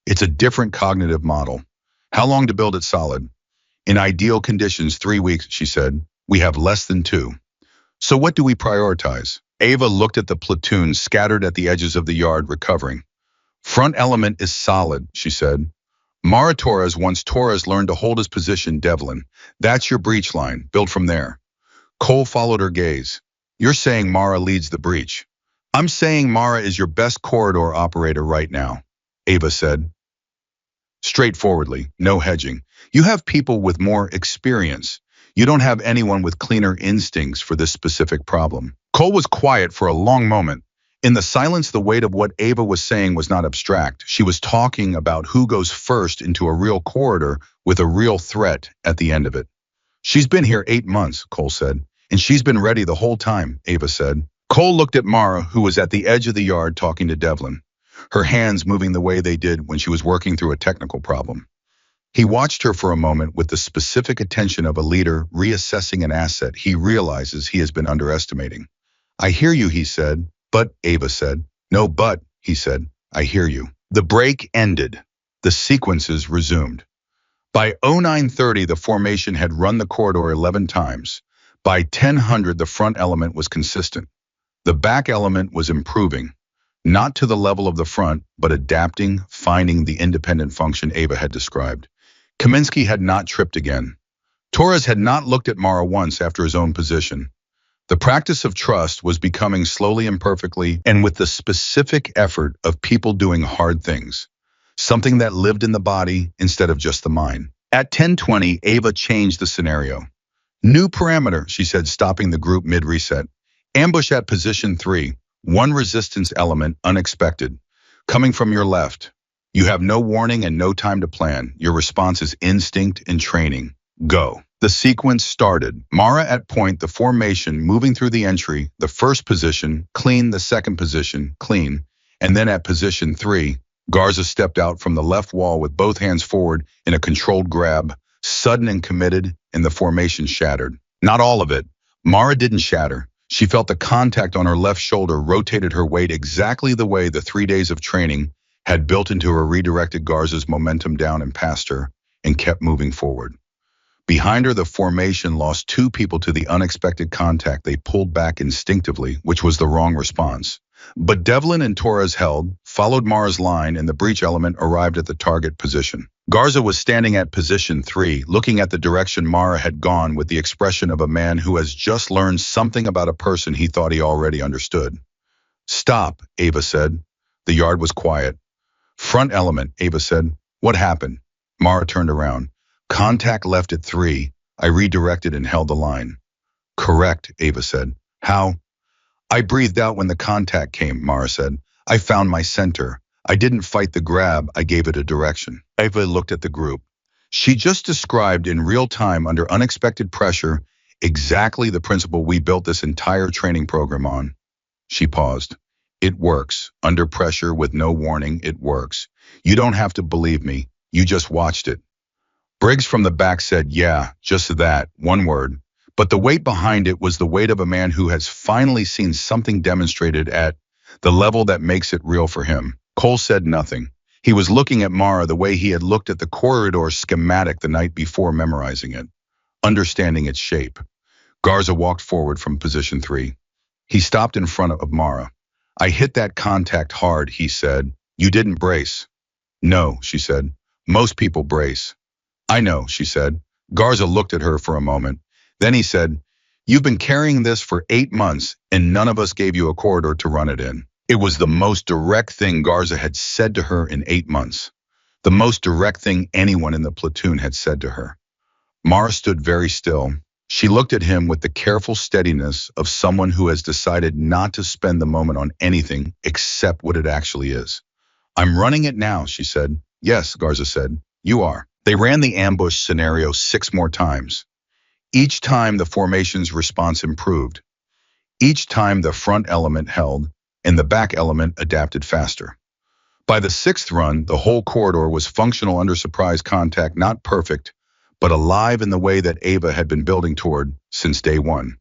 It's a different cognitive model. How long to build it solid? In ideal conditions, 3 weeks, she said. We have less than 2. So what do we prioritize? Ava looked at the platoon scattered at the edges of the yard, recovering. Front element is solid, she said. Mara Torres, once Torres learned to hold his position, Devlin. That's your breach line, build from there. Cole followed her gaze. You're saying Mara leads the breach. I'm saying Mara is your best corridor operator right now, Ava said. Straightforwardly, no hedging. You have people with more experience. You don't have anyone with cleaner instincts for this specific problem. Cole was quiet for a long moment. In the silence, the weight of what Ava was saying was not abstract. She was talking about who goes first into a real corridor with a real threat at the end of it. She's been here 8 months, Cole said, and she's been ready the whole time, Ava said. Cole looked at Mara, who was at the edge of the yard talking to Devlin, her hands moving the way they did when she was working through a technical problem. He watched her for a moment with the specific attention of a leader reassessing an asset he realizes he has been underestimating. I hear you, he said. But, Ava said. No, but, he said. I hear you. The break ended. The sequences resumed. By 0930, the formation had run the corridor 11 times. By 1000, the front element was consistent. The back element was improving, not to the level of the front, but adapting, finding the independent function Ava had described. Kaminsky had not tripped again. Torres had not looked at Mara once after his own position. The practice of trust was becoming slowly and perfectly, and with the specific effort of people doing hard things. Something that lived in the body instead of just the mind. At 10:20, Ava changed the scenario. New parameter, she said, stopping the group mid-reset. Ambush at position 3. One resistance element, unexpected. Coming from your left. You have no warning and no time to plan. Your response is instinct and training. Go. The sequence started. Mara at point, the formation, moving through the entry, the first position, clean, the second position, clean. And then at position 3, Garza stepped out from the left wall with both hands forward in a controlled grab, sudden and committed, and the formation shattered. Not all of it. Mara didn't shatter. She felt the contact on her left shoulder rotated her weight exactly the way the 3 days of training had built into her, redirected Garza's momentum down and past her, and kept moving forward. Behind her, the formation lost 2 people to the unexpected contact. They pulled back instinctively, which was the wrong response. But Devlin and Torres held, followed Mara's line, and the breach element arrived at the target position. Garza was standing at position 3, looking at the direction Mara had gone with the expression of a man who has just learned something about a person he thought he already understood. Stop, Ava said. The yard was quiet. Front element, Ava said. What happened? Mara turned around. Contact left at 3. I redirected and held the line. Correct, Ava said. How? I breathed out when the contact came, Mara said. I found my center. I didn't fight the grab, I gave it a direction. Ava looked at the group. She just described in real time, under unexpected pressure, exactly the principle we built this entire training program on. She paused. It works. Under pressure, with no warning, it works. You don't have to believe me. You just watched it. Briggs from the back said, yeah, just that, one word. But the weight behind it was the weight of a man who has finally seen something demonstrated at the level that makes it real for him. Cole said nothing. He was looking at Mara the way he had looked at the corridor schematic the night before, memorizing it, understanding its shape. Garza walked forward from position 3. He stopped in front of Mara. I hit that contact hard, he said. You didn't brace. No, she said. Most people brace. I know, she said. Garza looked at her for a moment. Then he said, you've been carrying this for 8 months and none of us gave you a corridor to run it in. It was the most direct thing Garza had said to her in 8 months. The most direct thing anyone in the platoon had said to her. Mara stood very still. She looked at him with the careful steadiness of someone who has decided not to spend the moment on anything except what it actually is. I'm running it now, she said. Yes, Garza said. You are. They ran the ambush scenario 6 more times. Each time the formation's response improved. Each time the front element held and the back element adapted faster. By the 6th run, the whole corridor was functional under surprise contact, not perfect, but alive in the way that Ava had been building toward since day 1.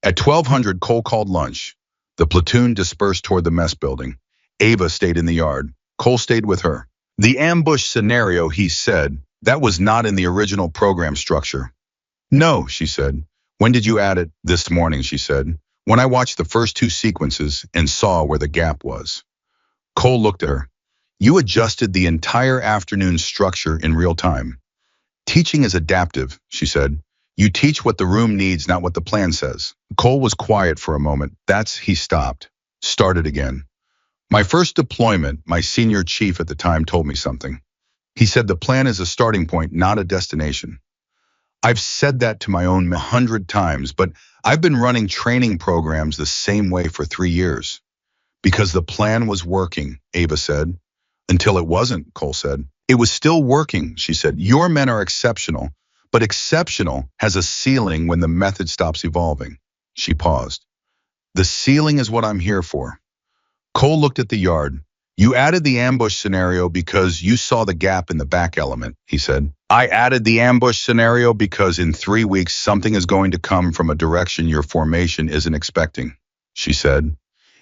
At 1200, Cole called lunch. The platoon dispersed toward the mess building. Ava stayed in the yard. Cole stayed with her. The ambush scenario, he said, that was not in the original program structure. No, she said. When did you add it? This morning, she said. When I watched the first 2 sequences and saw where the gap was. Cole looked at her. You adjusted the entire afternoon structure in real time. Teaching is adaptive, she said. You teach what the room needs, not what the plan says. Cole was quiet for a moment. He stopped. Started again. My first deployment, my senior chief at the time told me something. He said the plan is a starting point, not a destination. I've said that to my own 100 times, but I've been running training programs the same way for 3 years. Because the plan was working, Ava said. Until it wasn't, Cole said. It was still working, she said. Your men are exceptional, but exceptional has a ceiling when the method stops evolving. She paused. The ceiling is what I'm here for. Cole looked at the yard. You added the ambush scenario because you saw the gap in the back element, he said. I added the ambush scenario because in 3 weeks something is going to come from a direction your formation isn't expecting, she said.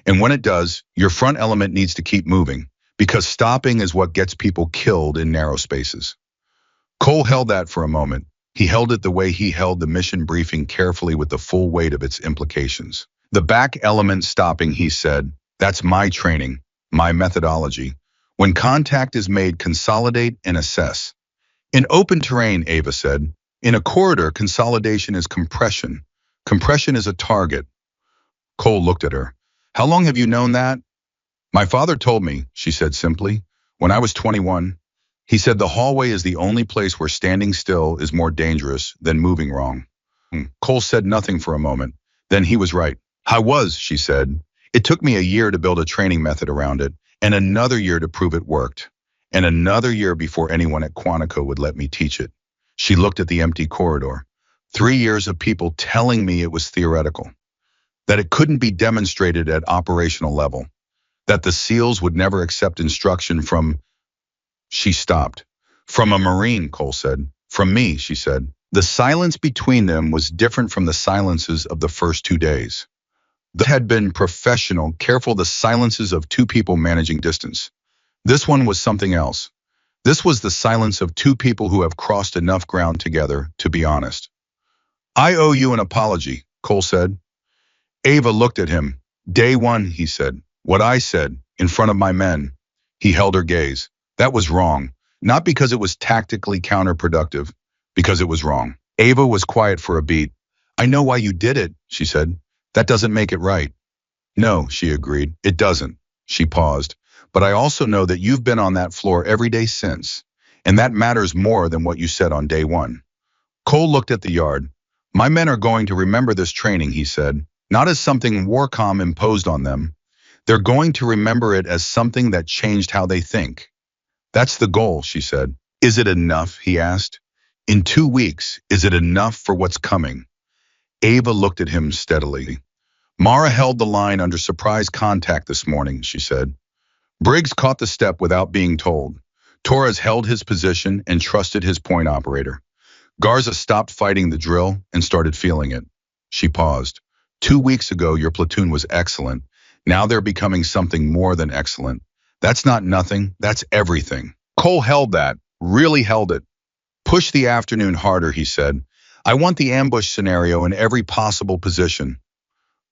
And when it does, your front element needs to keep moving, because stopping is what gets people killed in narrow spaces. Cole held that for a moment. He held it the way he held the mission briefing, carefully with the full weight of its implications. The back element stopping, he said, that's my training, my methodology. When contact is made, consolidate and assess. In open terrain, Ava said. In a corridor, consolidation is compression. Compression is a target. Cole looked at her. How long have you known that? My father told me, she said simply. When I was 21, he said the hallway is the only place where standing still is more dangerous than moving wrong. Cole said nothing for a moment. Then he was right. I was, she said. It took me a year to build a training method around it, and another year to prove it worked, and another year before anyone at Quantico would let me teach it. She looked at the empty corridor. 3 years of people telling me it was theoretical, that it couldn't be demonstrated at operational level, that the SEALs would never accept instruction from. She stopped. From a Marine, Cole said. From me, she said. The silence between them was different from the silences of the first 2 days. That had been professional, careful, the silences of two people managing distance. This one was something else. This was the silence of two people who have crossed enough ground together to be honest. I owe you an apology, Cole said. Ava looked at him. Day one, he said. What I said, in front of my men. He held her gaze. That was wrong. Not because it was tactically counterproductive, because it was wrong. Ava was quiet for a beat. I know why you did it, she said. That doesn't make it right. No, she agreed. It doesn't. She paused. But I also know that you've been on that floor every day since. And that matters more than what you said on day one. Cole looked at the yard. My men are going to remember this training, he said. Not as something Warcom imposed on them. They're going to remember it as something that changed how they think. That's the goal, she said. Is it enough, he asked. In 2 weeks, is it enough for what's coming? Ava looked at him steadily. Mara held the line under surprise contact this morning, she said. Briggs caught the step without being told. Torres held his position and trusted his point operator. Garza stopped fighting the drill and started feeling it. She paused. 2 weeks ago, your platoon was excellent. Now they're becoming something more than excellent. That's not nothing, that's everything. Cole held that, really held it. Push the afternoon harder, he said. I want the ambush scenario in every possible position.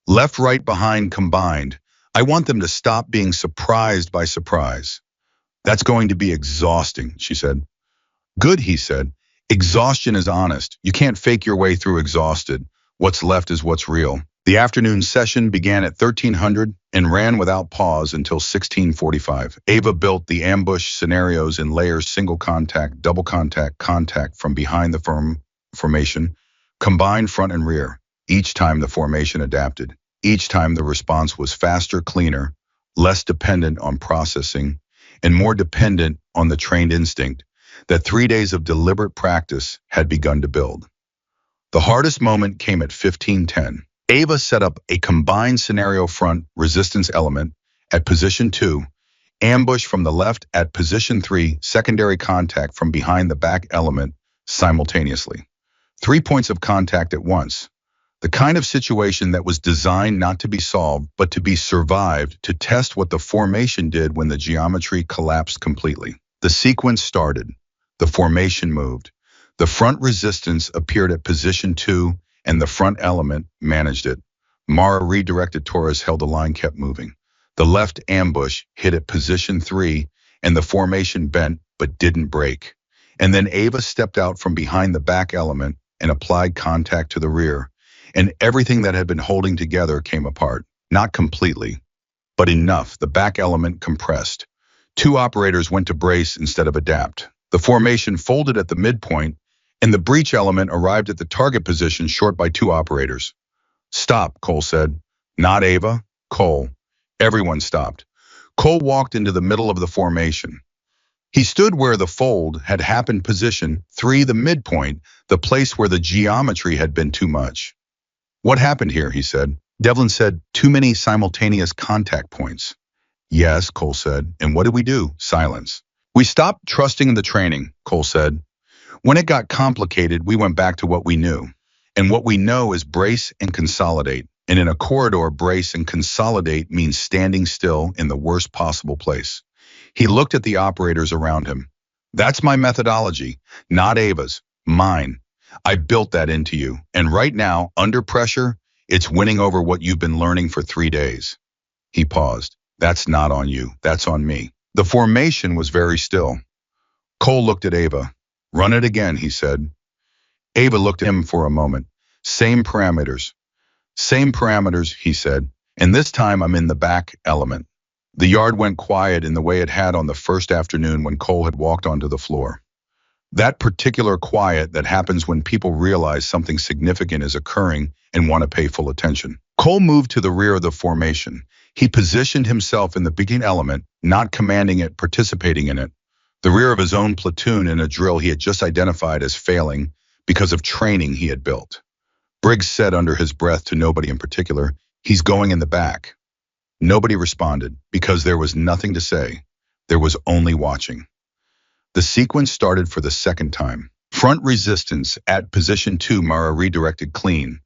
Left, right, behind, combined. I want them to stop being surprised by surprise. That's going to be exhausting, she said. Good, he said. Exhaustion is honest. You can't fake your way through exhausted. What's left is what's real. The afternoon session began at 1300 and ran without pause until 1645. Ava built the ambush scenarios in layers: single contact, double contact, contact from behind the formation, combined front and rear. Each time the formation adapted. Each time the response was faster, cleaner, less dependent on processing, and more dependent on the trained instinct that 3 days of deliberate practice had begun to build. The hardest moment came at 1510. Ava set up a combined scenario front resistance element at position 2, ambush from the left at position 3, secondary contact from behind the back element simultaneously. 3 points of contact at once. The kind of situation that was designed not to be solved, but to be survived, to test what the formation did when the geometry collapsed completely. The sequence started. The formation moved. The front resistance appeared at position 2, and the front element managed it. Mara redirected. Torres held the line, kept moving. The left ambush hit at position 3, and the formation bent but didn't break. And then Ava stepped out from behind the back element and applied contact to the rear, and everything that had been holding together came apart. Not completely, but enough. The back element compressed. 2 operators went to brace instead of adapt. The formation folded at the midpoint, and the breach element arrived at the target position short by 2 operators. Stop, Cole said. Not Ava, Cole. Everyone stopped. Cole walked into the middle of the formation. He stood where the fold had happened, position 3, the midpoint, the place where the geometry had been too much. What happened here, he said. Devlin said, too many simultaneous contact points. Yes, Cole said. And what did we do? Silence. We stopped trusting in the training, Cole said. When it got complicated, we went back to what we knew. And what we know is brace and consolidate. And in a corridor, brace and consolidate means standing still in the worst possible place. He looked at the operators around him. That's my methodology, not Ava's, mine. I built that into you. And right now, under pressure, it's winning over what you've been learning for 3 days. He paused. That's not on you. That's on me. The formation was very still. Cole looked at Ava. Run it again, he said. Ava looked at him for a moment. Same parameters. Same parameters, he said. And this time I'm in the back element. The yard went quiet in the way it had on the first afternoon when Cole had walked onto the floor. That particular quiet that happens when people realize something significant is occurring and want to pay full attention. Cole moved to the rear of the formation. He positioned himself in the beginning element, not commanding it, participating in it. The rear of his own platoon in a drill he had just identified as failing because of training he had built. Briggs said under his breath to nobody in particular, "He's going in the back." Nobody responded because there was nothing to say. There was only watching. The sequence started for the second time. Front resistance at position 2, Mara redirected clean.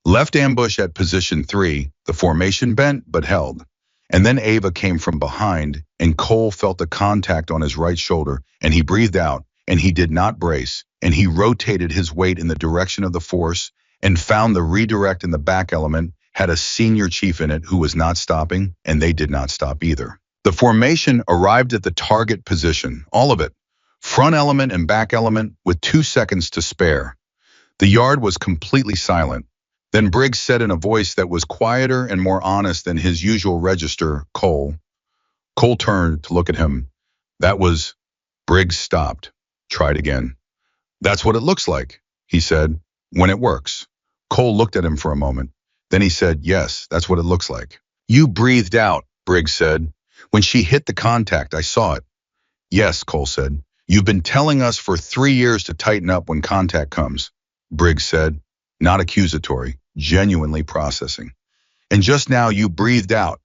Left ambush at position 3, the formation bent but held. And then Ava came from behind, and Cole felt the contact on his right shoulder, and he breathed out, and he did not brace, and he rotated his weight in the direction of the force, and found the redirect in the back element had a senior chief in it who was not stopping, and they did not stop either. The formation arrived at the target position, all of it, front element and back element, with 2 seconds to spare. The yard was completely silent. Then Briggs said in a voice that was quieter and more honest than his usual register, "Cole." Cole turned to look at him. That was... Briggs stopped. Tried again. "That's what it looks like," he said, "when it works." Cole looked at him for a moment. Then he said, "Yes, that's what it looks like." "You breathed out," Briggs said. "When she hit the contact, I saw it." "Yes," Cole said. "You've been telling us for 3 years to tighten up when contact comes," Briggs said, not accusatory, genuinely processing. "And just now you breathed out."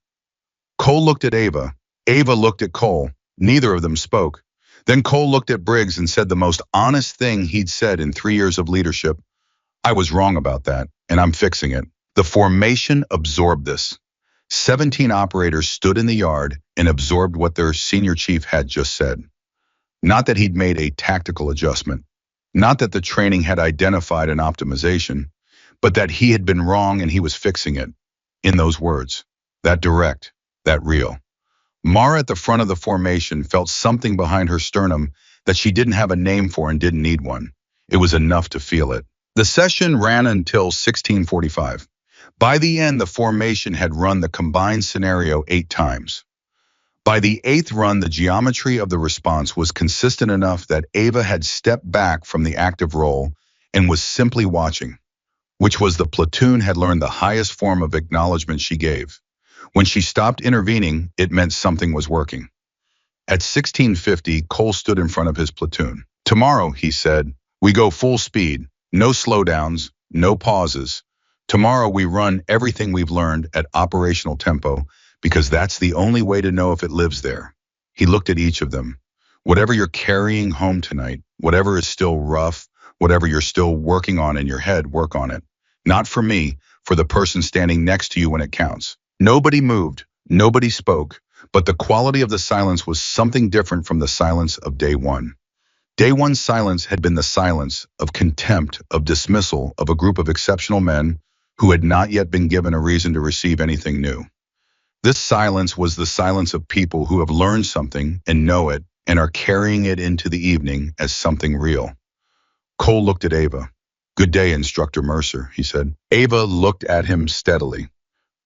Cole looked at Ava. Ava looked at Cole. Neither of them spoke. Then Cole looked at Briggs and said the most honest thing he'd said in 3 years of leadership. "I was wrong about that, and I'm fixing it." The formation absorbed this. 17 operators stood in the yard and absorbed what their senior chief had just said. Not that he'd made a tactical adjustment. Not that the training had identified an optimization, but that he had been wrong and he was fixing it. In those words. That direct. That real. Mara at the front of the formation felt something behind her sternum that she didn't have a name for and didn't need one. It was enough to feel it. The session ran until 16:45. By the end, the formation had run the combined scenario 8 times. By the 8th run, the geometry of the response was consistent enough that Ava had stepped back from the active role and was simply watching, which was the platoon had learned the highest form of acknowledgement she gave. When she stopped intervening, it meant something was working. At 16:50, Cole stood in front of his platoon. "Tomorrow," he said, "we go full speed, no slowdowns, no pauses. Tomorrow we run everything we've learned at operational tempo, because that's the only way to know if it lives there." He looked at each of them. "Whatever you're carrying home tonight, whatever is still rough, whatever you're still working on in your head, work on it. Not for me, for the person standing next to you when it counts." Nobody moved, nobody spoke, but the quality of the silence was something different from the silence of day one. Day one's silence had been the silence of contempt, of dismissal of a group of exceptional men who had not yet been given a reason to receive anything new. This silence was the silence of people who have learned something and know it and are carrying it into the evening as something real. Cole looked at Ava. "Good day, Instructor Mercer," he said. Ava looked at him steadily.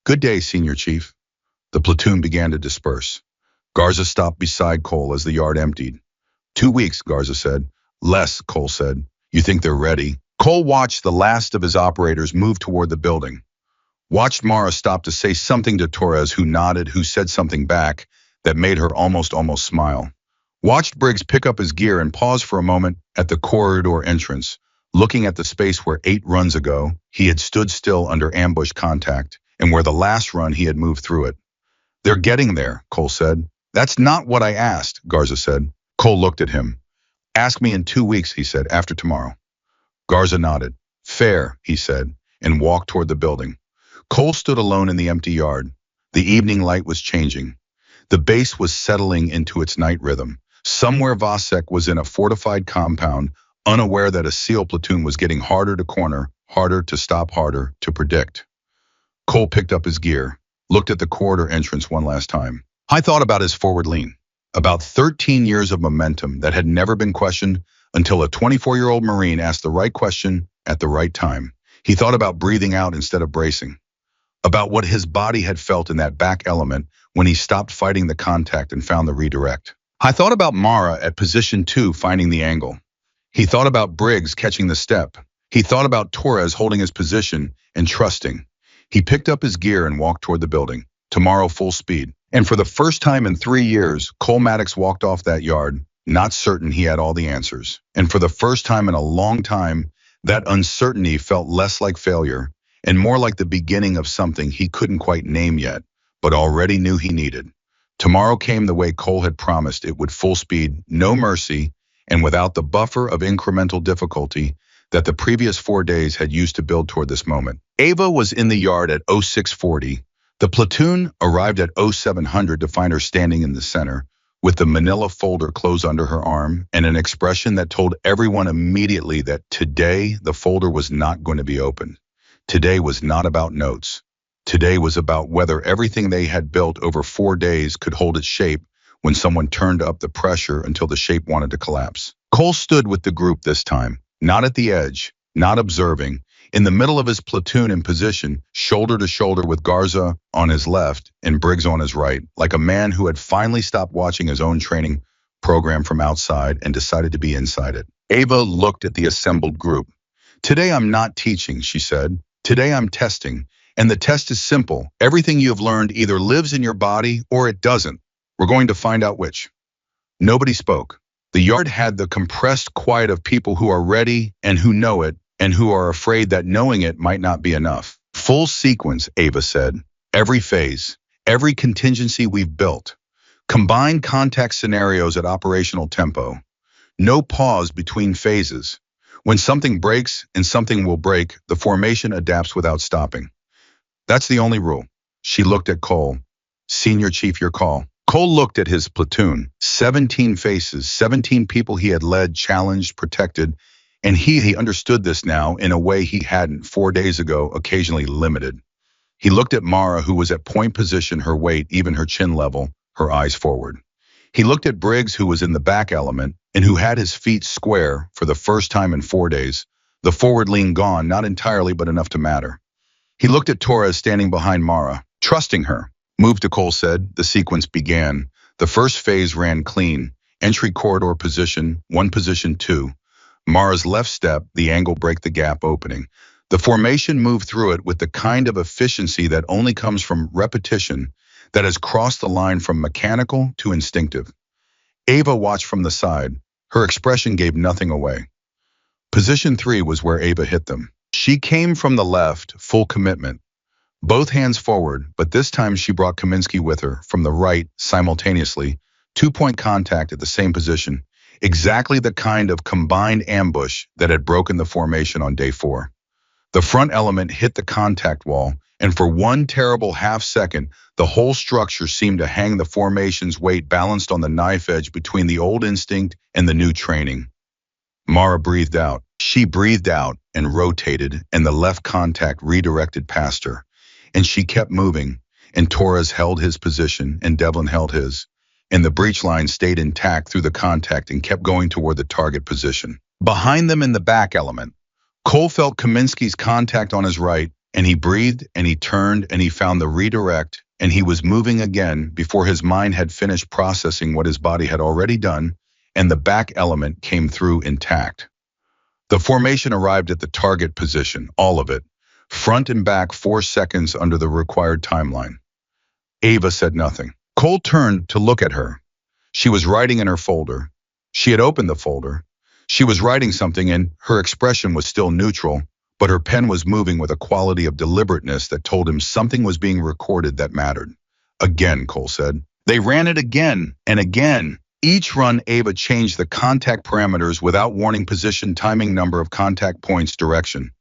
"Good day, Senior Chief." The platoon began to disperse. Garza stopped beside Cole as the yard emptied. 2 weeks, Garza said. "Less," Cole said. "You think they're ready?" Cole watched the last of his operators move toward the building. Watched Mara stop to say something to Torres, who nodded, who said something back that made her almost smile. Watched Briggs pick up his gear and pause for a moment at the corridor entrance, looking at the space where 8 runs ago he had stood still under ambush contact, and where the last run he had moved through it. "They're getting there," Cole said. "That's not what I asked," Garza said. Cole looked at him. "Ask me in 2 weeks," he said, "after tomorrow." Garza nodded. "Fair," he said, and walked toward the building. Cole stood alone in the empty yard. The evening light was changing. The base was settling into its night rhythm. Somewhere Vasek was in a fortified compound, unaware that a SEAL platoon was getting harder to corner, harder to stop, harder to predict. Cole picked up his gear, looked at the corridor entrance one last time. I thought about his forward lean, about 13 years of momentum that had never been questioned, until a 24-year-old Marine asked the right question at the right time. He thought about breathing out instead of bracing, about what his body had felt in that back element when he stopped fighting the contact and found the redirect. I thought about Mara at position 2 finding the angle. He thought about Briggs catching the step. He thought about Torres holding his position and trusting. He picked up his gear and walked toward the building. Tomorrow full speed. And for the first time in 3 years, Cole Maddox walked off that yard, not certain he had all the answers. And for the first time in a long time, that uncertainty felt less like failure and more like the beginning of something he couldn't quite name yet, but already knew he needed. Tomorrow came the way Cole had promised it would, full speed, no mercy, and without the buffer of incremental difficulty that the previous 4 days had used to build toward this moment. Ava was in the yard at 0640. The platoon arrived at 0700 to find her standing in the center, with the manila folder closed under her arm and an expression that told everyone immediately that today the folder was not going to be opened. Today was not about notes. Today was about whether everything they had built over 4 days could hold its shape when someone turned up the pressure until the shape wanted to collapse. Cole stood with the group this time, not at the edge, not observing, in the middle of his platoon in position, shoulder to shoulder with Garza on his left and Briggs on his right, like a man who had finally stopped watching his own training program from outside and decided to be inside it. Ava looked at the assembled group. "Today I'm not teaching," she said. "Today I'm testing. And the test is simple. Everything you have learned either lives in your body or it doesn't. We're going to find out which." Nobody spoke. The yard had the compressed quiet of people who are ready and who know it and who are afraid that knowing it might not be enough. "Full sequence," Ava said. "Every phase, every contingency we've built. Combined contact scenarios at operational tempo. No pause between phases. When something breaks and something will break, the formation adapts without stopping. That's the only rule." She looked at Cole. "Senior Chief, your call." Cole looked at his platoon. 17 faces, 17 people he had led, challenged, protected, and he understood this now in a way he hadn't 4 days ago, occasionally limited. He looked at Mara, who was at point position, her weight, even her chin level, her eyes forward. He looked at Briggs, who was in the back element, and who had his feet square for the first time in 4 days, the forward lean gone, not entirely but enough to matter. He looked at Torres standing behind Mara, trusting her. "Move to," Cole said. The sequence began. The first phase ran clean. Entry corridor position, 1 position 2. Mara's left step, the angle break the gap opening. The formation moved through it with the kind of efficiency that only comes from repetition, that has crossed the line from mechanical to instinctive. Ava watched from the side. Her expression gave nothing away. Position 3 was where Ava hit them. She came from the left, full commitment. Both hands forward, but this time she brought Kaminsky with her from the right simultaneously, 2-point contact at the same position, exactly the kind of combined ambush that had broken the formation on day 4. The front element hit the contact wall, and for one terrible half second, the whole structure seemed to hang, the formation's weight balanced on the knife edge between the old instinct and the new training. Mara breathed out. She breathed out and rotated, and the left contact redirected past her. And she kept moving, and Torres held his position, and Devlin held his. And the breach line stayed intact through the contact and kept going toward the target position. Behind them in the back element, Cole felt Kaminsky's contact on his right, and he breathed, and he turned, and he found the redirect, and he was moving again before his mind had finished processing what his body had already done, and the back element came through intact. The formation arrived at the target position, all of it, front and back 4 seconds under the required timeline. Ava said nothing. Cole turned to look at her. She was writing in her folder. She had opened the folder. She was writing something, and her expression was still neutral, but her pen was moving with a quality of deliberateness that told him something was being recorded that mattered. "Again," Cole said. They ran it again and again. Each run, Ava changed the contact parameters without warning: position, timing, number of contact points, direction.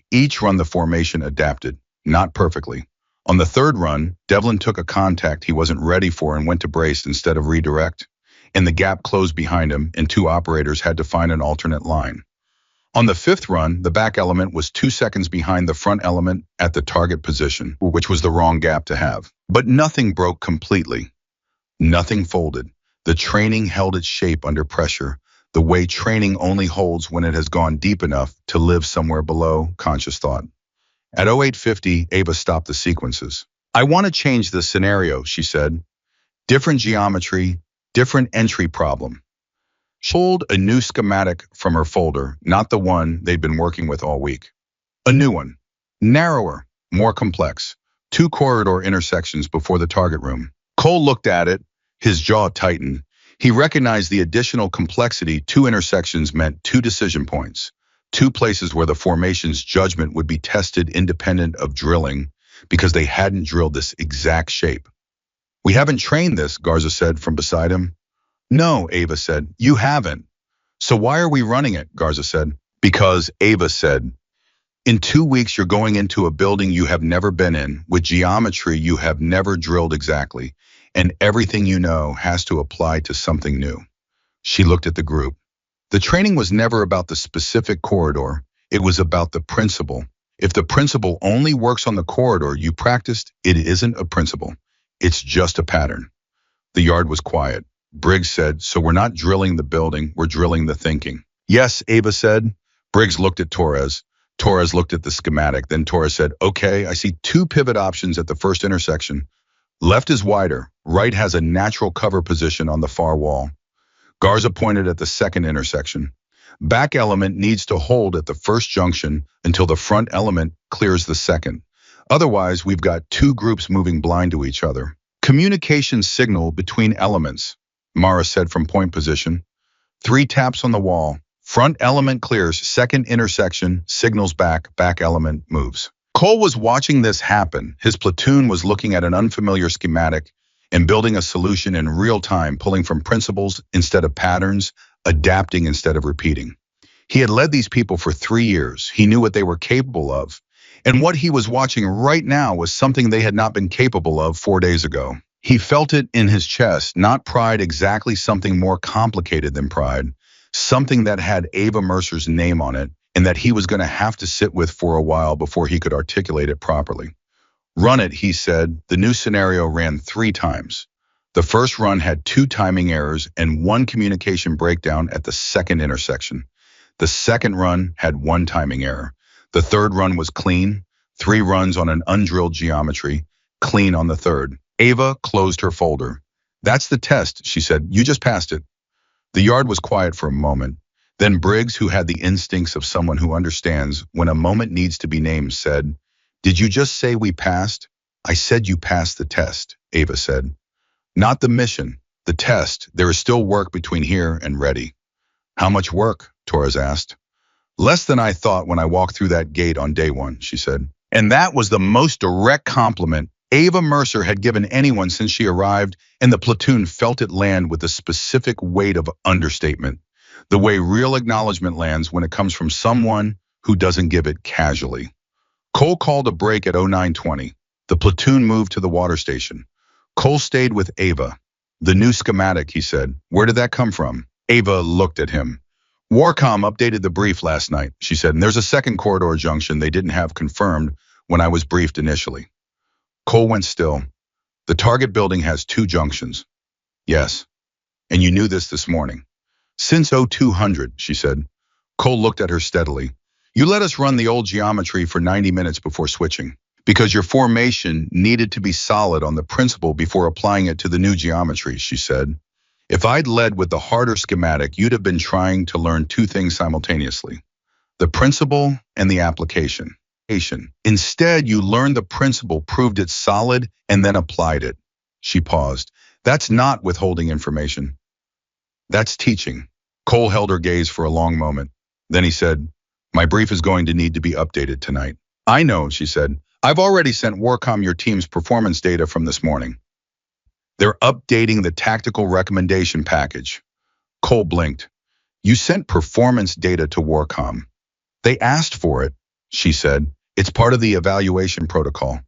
Each run the formation adapted, not perfectly. On the third run, Devlin took a contact he wasn't ready for and went to brace instead of redirect, and the gap closed behind him, and 2 operators had to find an alternate line. On the 5th run, the back element was 2 seconds behind the front element at the target position, which was the wrong gap to have. But nothing broke completely. Nothing folded. The training held its shape under pressure. the way training only holds when it has gone deep enough to live somewhere below conscious thought. At 0850, Ava stopped the sequences. I want to change the scenario, she said. Different geometry, different entry problem. She pulled a new schematic from her folder, not the one they'd been working with all week. A new one. Narrower, more complex. 2 corridor intersections before the target room. Cole looked at it, his jaw tightened. He recognized the additional complexity. 2 intersections meant 2 decision points. 2 places where the formation's judgment would be tested independent of drilling because they hadn't drilled this exact shape. We haven't trained this, Garza said from beside him. No, Ava said, you haven't. So why are we running it, Garza said. Because, Ava said, in 2 weeks you're going into a building you have never been in, with geometry you have never drilled exactly, and everything you know has to apply to something new. She looked at the group. The training was never about the specific corridor, it was about the principle. If the principle only works on the corridor you practiced, it isn't a principle. It's just a pattern. The yard was quiet. Briggs said, so we're not drilling the building, we're drilling the thinking. Yes, Ava said. Briggs looked at Torres. Torres looked at the schematic. Then Torres said, okay, I see 2 pivot options at the first intersection. Left is wider. Right has a natural cover position on the far wall. Garza pointed at the second intersection. Back element needs to hold at the first junction until the front element clears the second. Otherwise, we've got 2 groups moving blind to each other. Communication signal between elements, Mara said from point position. 3 taps on the wall. Front element clears, second intersection, signals back element moves. Cole was watching this happen. His platoon was looking at an unfamiliar schematic and building a solution in real time, pulling from principles instead of patterns, adapting instead of repeating. He had led these people for 3 years. He knew what they were capable of. And what he was watching right now was something they had not been capable of 4 days ago. He felt it in his chest, not pride, exactly, something more complicated than pride, something that had Ava Mercer's name on it and that he was going to have to sit with for a while before he could articulate it properly. Run it, he said. The new scenario ran 3 times. The first run had 2 timing errors and 1 communication breakdown at the second intersection. The second run had 1 timing error. The third run was clean, 3 runs on an undrilled geometry, clean on the third. Ava closed her folder. That's the test, she said. You just passed it. The yard was quiet for a moment. Then Briggs, who had the instincts of someone who understands when a moment needs to be named, said, did you just say we passed? I said you passed the test, Ava said. Not the mission, the test. There is still work between here and ready. How much work? Torres asked. Less than I thought when I walked through that gate on day 1, she said. And that was the most direct compliment Ava Mercer had given anyone since she arrived, and the platoon felt it land with a specific weight of understatement, the way real acknowledgement lands when it comes from someone who doesn't give it casually. Cole called a break at 0920. The platoon moved to the water station. Cole stayed with Ava. The new schematic, he said. Where did that come from? Ava looked at him. Warcom updated the brief last night, she said, and there's a second corridor junction they didn't have confirmed when I was briefed initially. Cole went still. The target building has 2 junctions. Yes. And you knew this morning. Since 0200, she said. Cole looked at her steadily. You let us run the old geometry for 90 minutes before switching, because your formation needed to be solid on the principle before applying it to the new geometry, she said. If I'd led with the harder schematic, you'd have been trying to learn 2 things simultaneously, the principle and the application. Instead, you learned the principle, proved it solid, and then applied it. She paused. That's not withholding information. That's teaching. Cole held her gaze for a long moment. Then he said, my brief is going to need to be updated tonight. I know, she said. I've already sent Warcom your team's performance data from this morning. They're updating the tactical recommendation package. Cole blinked. You sent performance data to Warcom. They asked for it, she said. It's part of the evaluation protocol.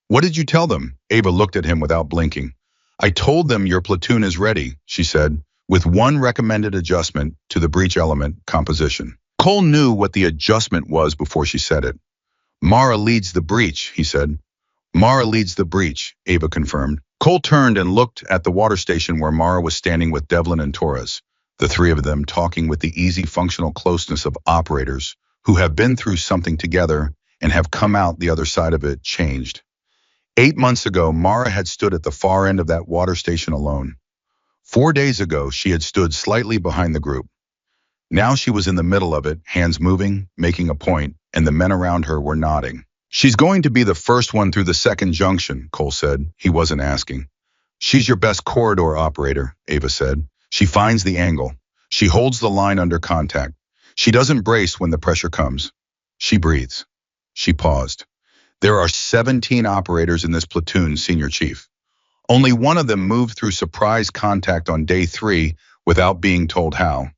What did you tell them? Ava looked at him without blinking. I told them your platoon is ready, she said, with 1 recommended adjustment to the breach element composition. Cole knew what the adjustment was before she said it. Mara leads the breach, he said. Mara leads the breach, Ava confirmed. Cole turned and looked at the water station where Mara was standing with Devlin and Torres. the three of them talking with the easy functional closeness of operators who have been through something together and have come out the other side of it changed. 8 months ago, Mara had stood at the far end of that water station alone. 4 days ago, she had stood slightly behind the group. Now she was in the middle of it, hands moving, making a point, and the men around her were nodding. She's going to be the first one through the second junction, Cole said. He wasn't asking. She's your best corridor operator, Ava said. She finds the angle. She holds the line under contact. She doesn't brace when the pressure comes. She breathes. She paused. There are 17 operators in this platoon, Senior Chief. Only one of them moved through surprise contact on day 3 without being told how.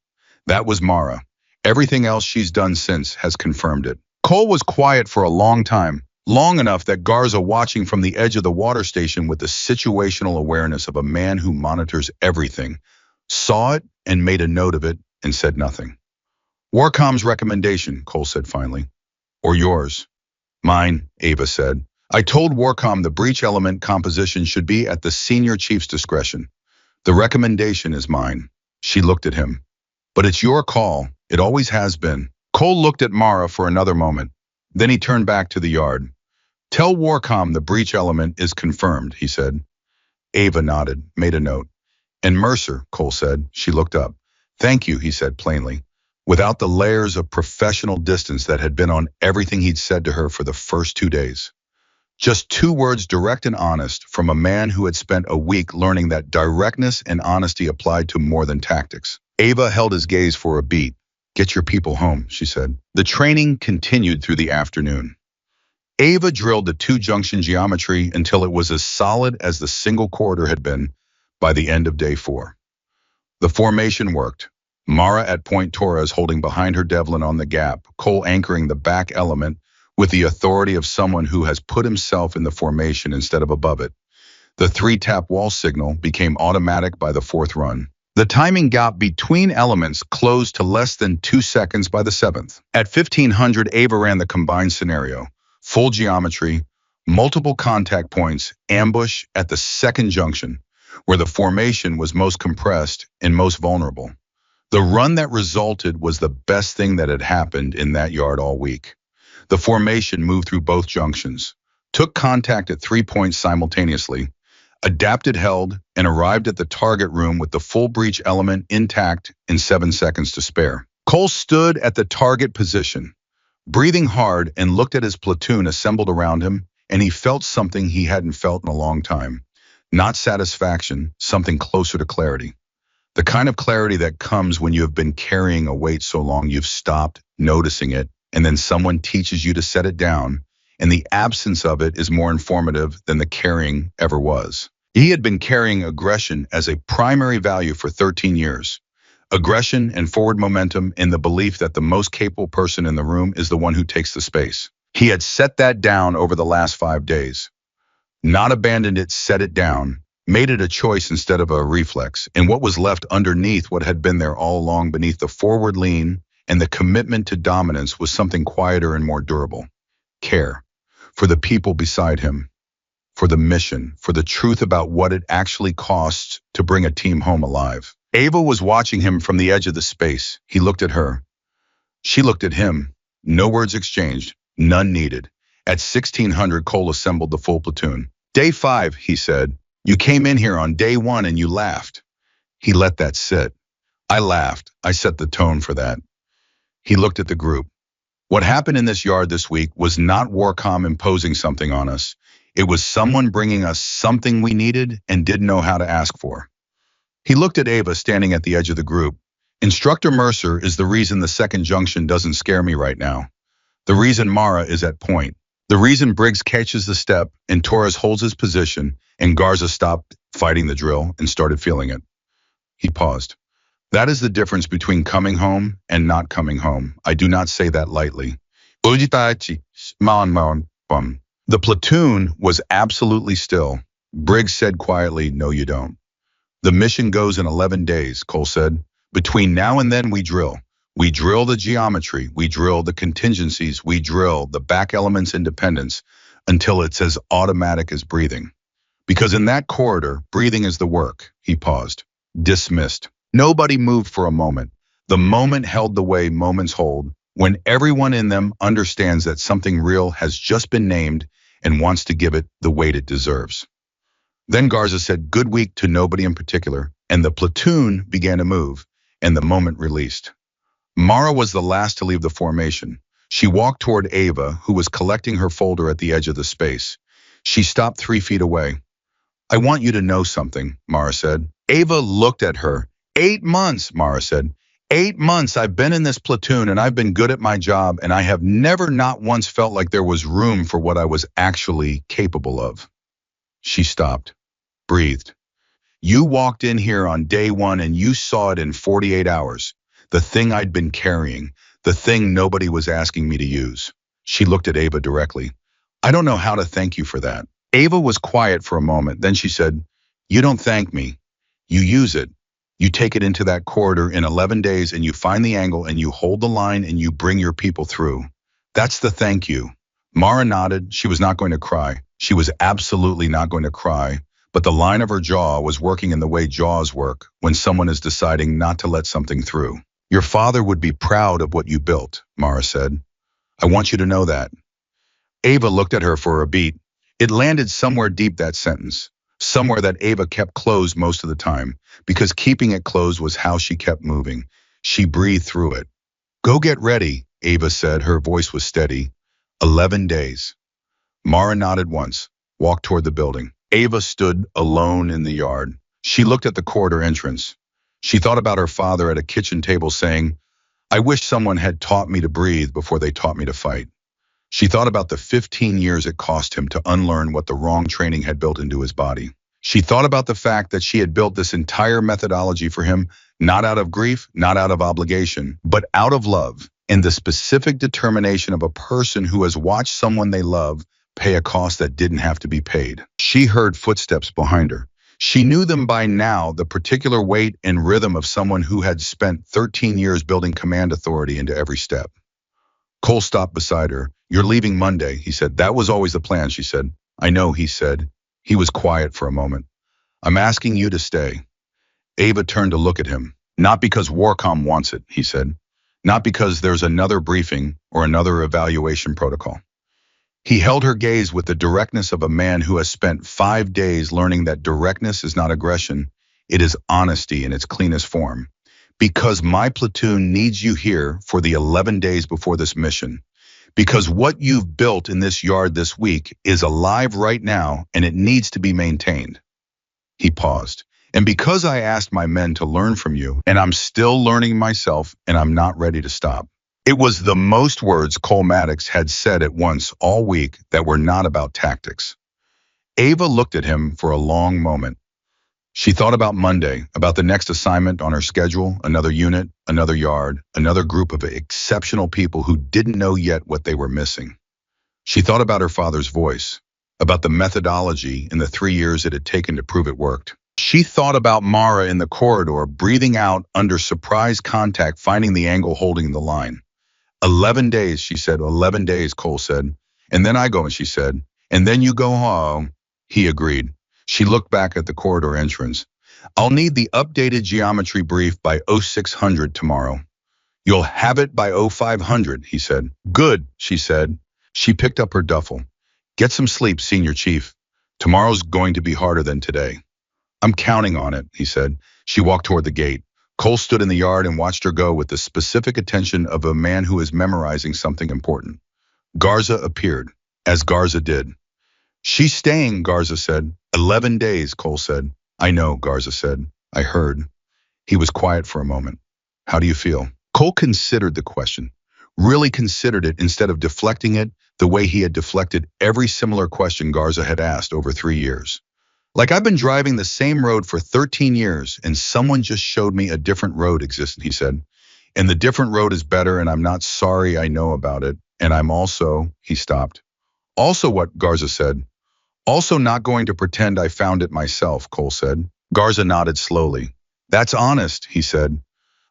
That was Mara. Everything else she's done since has confirmed it. Cole was quiet for a long time, long enough that Garza, watching from the edge of the water station with the situational awareness of a man who monitors everything, saw it and made a note of it and said nothing. Warcom's recommendation, Cole said finally. Or yours? Mine, Ava said. I told Warcom the breach element composition should be at the Senior Chief's discretion. The recommendation is mine. She looked at him. But it's your call. It always has been. Cole looked at Mara for another moment. Then he turned back to the yard. Tell Warcom the breach element is confirmed, he said. Ava nodded, made a note. And Mercer, Cole said. She looked up. Thank you, he said plainly, without the layers of professional distance that had been on everything he'd said to her for the first 2 days. Just 2 words, direct and honest, from a man who had spent a week learning that directness and honesty applied to more than tactics. Ava held his gaze for a beat. Get your people home, she said. The training continued through the afternoon. Ava drilled the 2-junction geometry until it was as solid as the single corridor had been by the end of day 4. The formation worked. Mara at point Torres holding behind her Devlin on the gap, Cole anchoring the back element with the authority of someone who has put himself in the formation instead of above it. The 3-tap wall signal became automatic by the 4th run. The timing gap between elements closed to less than 2 seconds by the 7th. At 1500, Ava ran the combined scenario. Full geometry, multiple contact points, ambush at the 2nd junction, where the formation was most compressed and most vulnerable. The run that resulted was the best thing that had happened in that yard all week. The formation moved through both junctions, took contact at 3 points simultaneously, adapted, held, and arrived at the target room with the full breach element intact in 7 seconds to spare. Cole stood at the target position, breathing hard, and looked at his platoon assembled around him, and he felt something he hadn't felt in a long time. Not satisfaction, something closer to clarity. The kind of clarity that comes when you have been carrying a weight so long you've stopped noticing it, and then someone teaches you to set it down, and the absence of it is more informative than the carrying ever was. He had been carrying aggression as a primary value for 13 years. Aggression and forward momentum in the belief that the most capable person in the room is the one who takes the space. He had set that down over the last 5 days. Not abandoned it, set it down, made it a choice instead of a reflex, and what was left underneath what had been there all along beneath the forward lean and the commitment to dominance was something quieter and more durable. Care. For the people beside him. For the mission. For the truth about what it actually costs to bring a team home alive. Ava was watching him from the edge of the space. He looked at her. She looked at him. No words exchanged. None needed. At 1600, Cole assembled the full platoon. Day 5, he said. You came in here on day 1 and you laughed. He let that sit. I laughed. I set the tone for that. He looked at the group. What happened in this yard this week was not Warcom imposing something on us. It was someone bringing us something we needed and didn't know how to ask for. He looked at Ava standing at the edge of the group. Instructor Mercer is the reason the 2nd junction doesn't scare me right now. The reason Mara is at point. The reason Briggs catches the step and Torres holds his position and Garza stopped fighting the drill and started feeling it. He paused. That is the difference between coming home and not coming home. I do not say that lightly. The platoon was absolutely still. Briggs said quietly, no, you don't. The mission goes in 11 days, Cole said. Between now and then we drill. We drill the geometry. We drill the contingencies. We drill the back elements independence until it's as automatic as breathing. Because in that corridor, breathing is the work. He paused. Dismissed. Nobody moved for a moment. The moment held the way moments hold, when everyone in them understands that something real has just been named and wants to give it the weight it deserves. Then Garza said good week to nobody in particular, and the platoon began to move, and the moment released. Mara was the last to leave the formation. She walked toward Ava, who was collecting her folder at the edge of the space. She stopped 3 feet away. I want you to know something, Mara said. Ava looked at her. 8 months, Mara said. 8 months I've been in this platoon and I've been good at my job and I have never not once felt like there was room for what I was actually capable of. She stopped, breathed. You walked in here on day one and you saw it in 48 hours. The thing I'd been carrying, the thing nobody was asking me to use. She looked at Ava directly. I don't know how to thank you for that. Ava was quiet for a moment. Then she said, you don't thank me. You use it. You take it into that corridor in 11 days and you find the angle and you hold the line and you bring your people through. That's the thank you. Mara nodded. She was not going to cry. She was absolutely not going to cry. But the line of her jaw was working in the way jaws work when someone is deciding not to let something through. Your father would be proud of what you built, Mara said. I want you to know that. Ava looked at her for a beat. It landed somewhere deep, that sentence, somewhere that Ava kept closed most of the time, because keeping it closed was how she kept moving. She breathed through it. Go get ready, Ava said. Her voice was steady. 11 days. Mara nodded once, walked toward the building. Ava stood alone in the yard. She looked at the corridor entrance. She thought about her father at a kitchen table saying, I wish someone had taught me to breathe before they taught me to fight. She thought about the 15 years it cost him to unlearn what the wrong training had built into his body. She thought about the fact that she had built this entire methodology for him, not out of grief, not out of obligation, but out of love and the specific determination of a person who has watched someone they love pay a cost that didn't have to be paid. She heard footsteps behind her. She knew them by now, the particular weight and rhythm of someone who had spent 13 years building command authority into every step. Cole stopped beside her. You're leaving Monday, he said. That was always the plan, she said. I know, he said. He was quiet for a moment. I'm asking you to stay. Ava turned to look at him. Not because Warcom wants it, he said. Not because there's another briefing or another evaluation protocol. He held her gaze with the directness of a man who has spent 5 days learning that directness is not aggression. It is honesty in its cleanest form. Because my platoon needs you here for the 11 days before this mission. Because what you've built in this yard this week is alive right now and it needs to be maintained. He paused. And because I asked my men to learn from you, and I'm still learning myself, and I'm not ready to stop. It was the most words Cole Maddox had said at once all week that were not about tactics. Ava looked at him for a long moment. She thought about Monday, about the next assignment on her schedule, another unit, another yard, another group of exceptional people who didn't know yet what they were missing. She thought about her father's voice, about the methodology in the 3 years it had taken to prove it worked. She thought about Mara in the corridor, breathing out under surprise contact, finding the angle, holding the line. 11 days, she said. 11 days, Cole said. And then I go, and she said. And then you go home. He agreed. She looked back at the corridor entrance. I'll need the updated geometry brief by 0600 tomorrow. You'll have it by 0500, he said. Good, she said. She picked up her duffel. Get some sleep, Senior Chief. Tomorrow's going to be harder than today. I'm counting on it, he said. She walked toward the gate. Cole stood in the yard and watched her go with the specific attention of a man who is memorizing something important. Garza appeared, as Garza did. She's staying, Garza said. 11 days, Cole said. I know, Garza said. I heard. He was quiet for a moment. How do you feel? Cole considered the question, really considered it instead of deflecting it the way he had deflected every similar question Garza had asked over 3 years. Like I've been driving the same road for 13 years and someone just showed me a different road exists, he said. And the different road is better and I'm not sorry I know about it. And I'm also, he stopped. Also what, Garza said. Also not going to pretend I found it myself, Cole said. Garza nodded slowly. That's honest, he said.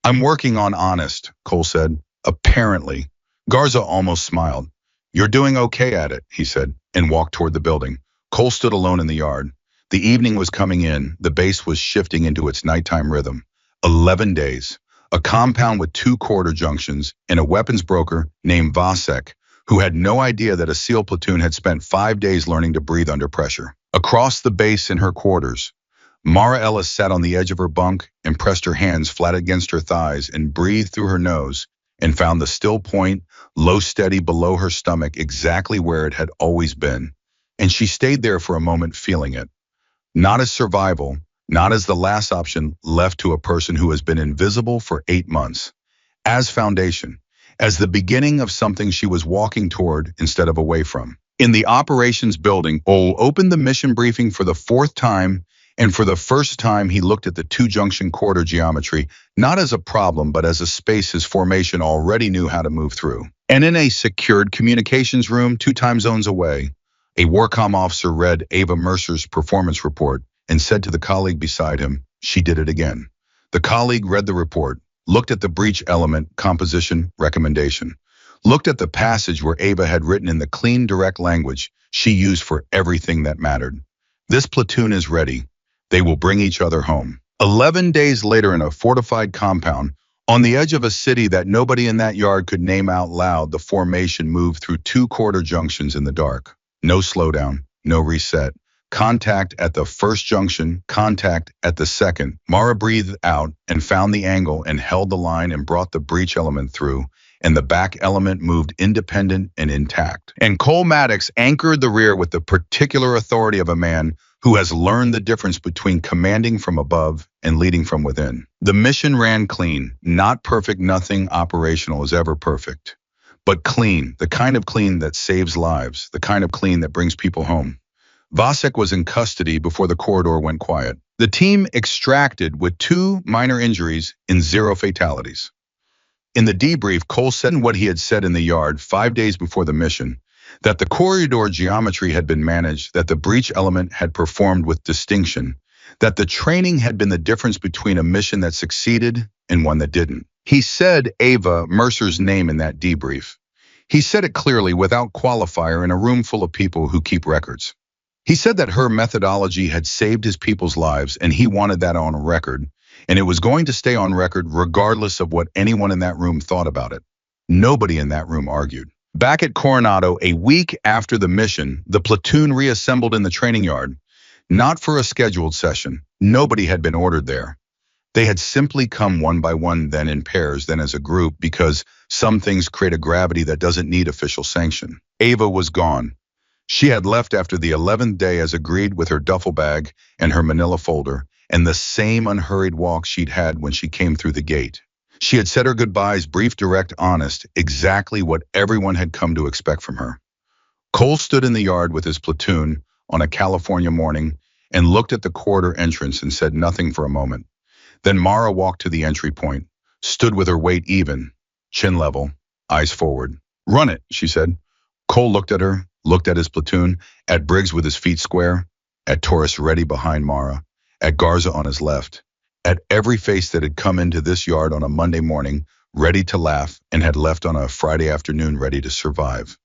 I'm working on honest, Cole said. Apparently. Garza almost smiled. You're doing okay at it, he said, and walked toward the building. Cole stood alone in the yard. The evening was coming in, the base was shifting into its nighttime rhythm. 11 days. A compound with 2 quarter junctions and a weapons broker named Vasek, who had no idea that a SEAL platoon had spent 5 days learning to breathe under pressure. Across the base in her quarters, Mara Ellis sat on the edge of her bunk and pressed her hands flat against her thighs and breathed through her nose and found the still point, low steady below her stomach exactly where it had always been. And she stayed there for a moment feeling it. Not as survival, not as the last option left to a person who has been invisible for 8 months. As foundation, as the beginning of something she was walking toward instead of away from. In the operations building, Ole opened the mission briefing for the 4th time, and for the first time he looked at the 2 junction quarter geometry, not as a problem but as a space his formation already knew how to move through. And in a secured communications room 2 time zones away, a Warcom officer read Ava Mercer's performance report and said to the colleague beside him, "She did it again." The colleague read the report, looked at the breach element composition recommendation, looked at the passage where Ava had written in the clean, direct language she used for everything that mattered. This platoon is ready. They will bring each other home. 11 days later in a fortified compound, on the edge of a city that nobody in that yard could name out loud, the formation moved through 2 quarter junctions in the dark. No slowdown, no reset. Contact at the first junction, contact at the second. Mara breathed out and found the angle and held the line and brought the breach element through, and the back element moved independent and intact. And Cole Maddox anchored the rear with the particular authority of a man who has learned the difference between commanding from above and leading from within. The mission ran clean, not perfect. Nothing operational is ever perfect, but clean, the kind of clean that saves lives, the kind of clean that brings people home. Vasek was in custody before the corridor went quiet. The team extracted with 2 minor injuries and 0 fatalities. In the debrief, Cole said what he had said in the yard 5 days before the mission, that the corridor geometry had been managed, that the breach element had performed with distinction, that the training had been the difference between a mission that succeeded and one that didn't. He said Ava Mercer's name in that debrief. He said it clearly without qualifier in a room full of people who keep records. He said that her methodology had saved his people's lives and he wanted that on record, and it was going to stay on record regardless of what anyone in that room thought about it. Nobody in that room argued. Back at Coronado, a week after the mission, the platoon reassembled in the training yard, not for a scheduled session. Nobody had been ordered there. They had simply come one by one, then in pairs, then as a group, because some things create a gravity that doesn't need official sanction. Ava was gone. She had left after the 11th day as agreed, with her duffel bag and her manila folder, and the same unhurried walk she'd had when she came through the gate. She had said her goodbyes, brief, direct, honest, exactly what everyone had come to expect from her. Cole stood in the yard with his platoon on a California morning and looked at the corridor entrance and said nothing for a moment. Then Mara walked to the entry point, stood with her weight even, chin level, eyes forward. "Run it," she said. Cole looked at her, looked at his platoon, at Briggs with his feet square, at Torres ready behind Mara, at Garza on his left, at every face that had come into this yard on a Monday morning, ready to laugh, and had left on a Friday afternoon ready to survive.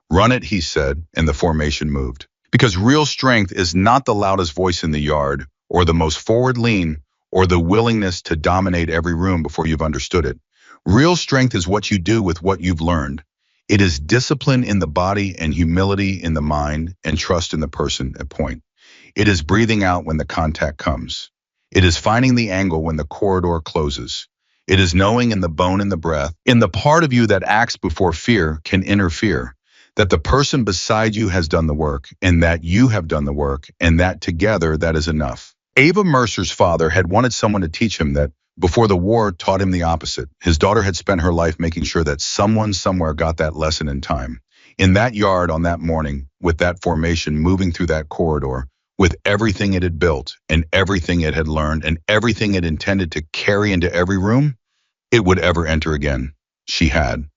"Run it," he said, and the formation moved. Because real strength is not the loudest voice in the yard, or the most forward lean, or the willingness to dominate every room before you've understood it. Real strength is what you do with what you've learned. It is discipline in the body and humility in the mind and trust in the person at point. It is breathing out when the contact comes. It is finding the angle when the corridor closes. It is knowing in the bone and the breath, in the part of you that acts before fear can interfere, that the person beside you has done the work, and that you have done the work, and that together that is enough. Ava Mercer's father had wanted someone to teach him that. Before the war taught him the opposite. His daughter had spent her life making sure that someone somewhere got that lesson in time. In that yard on that morning, with that formation moving through that corridor, with everything it had built and everything it had learned and everything it intended to carry into every room it would ever enter again, she had.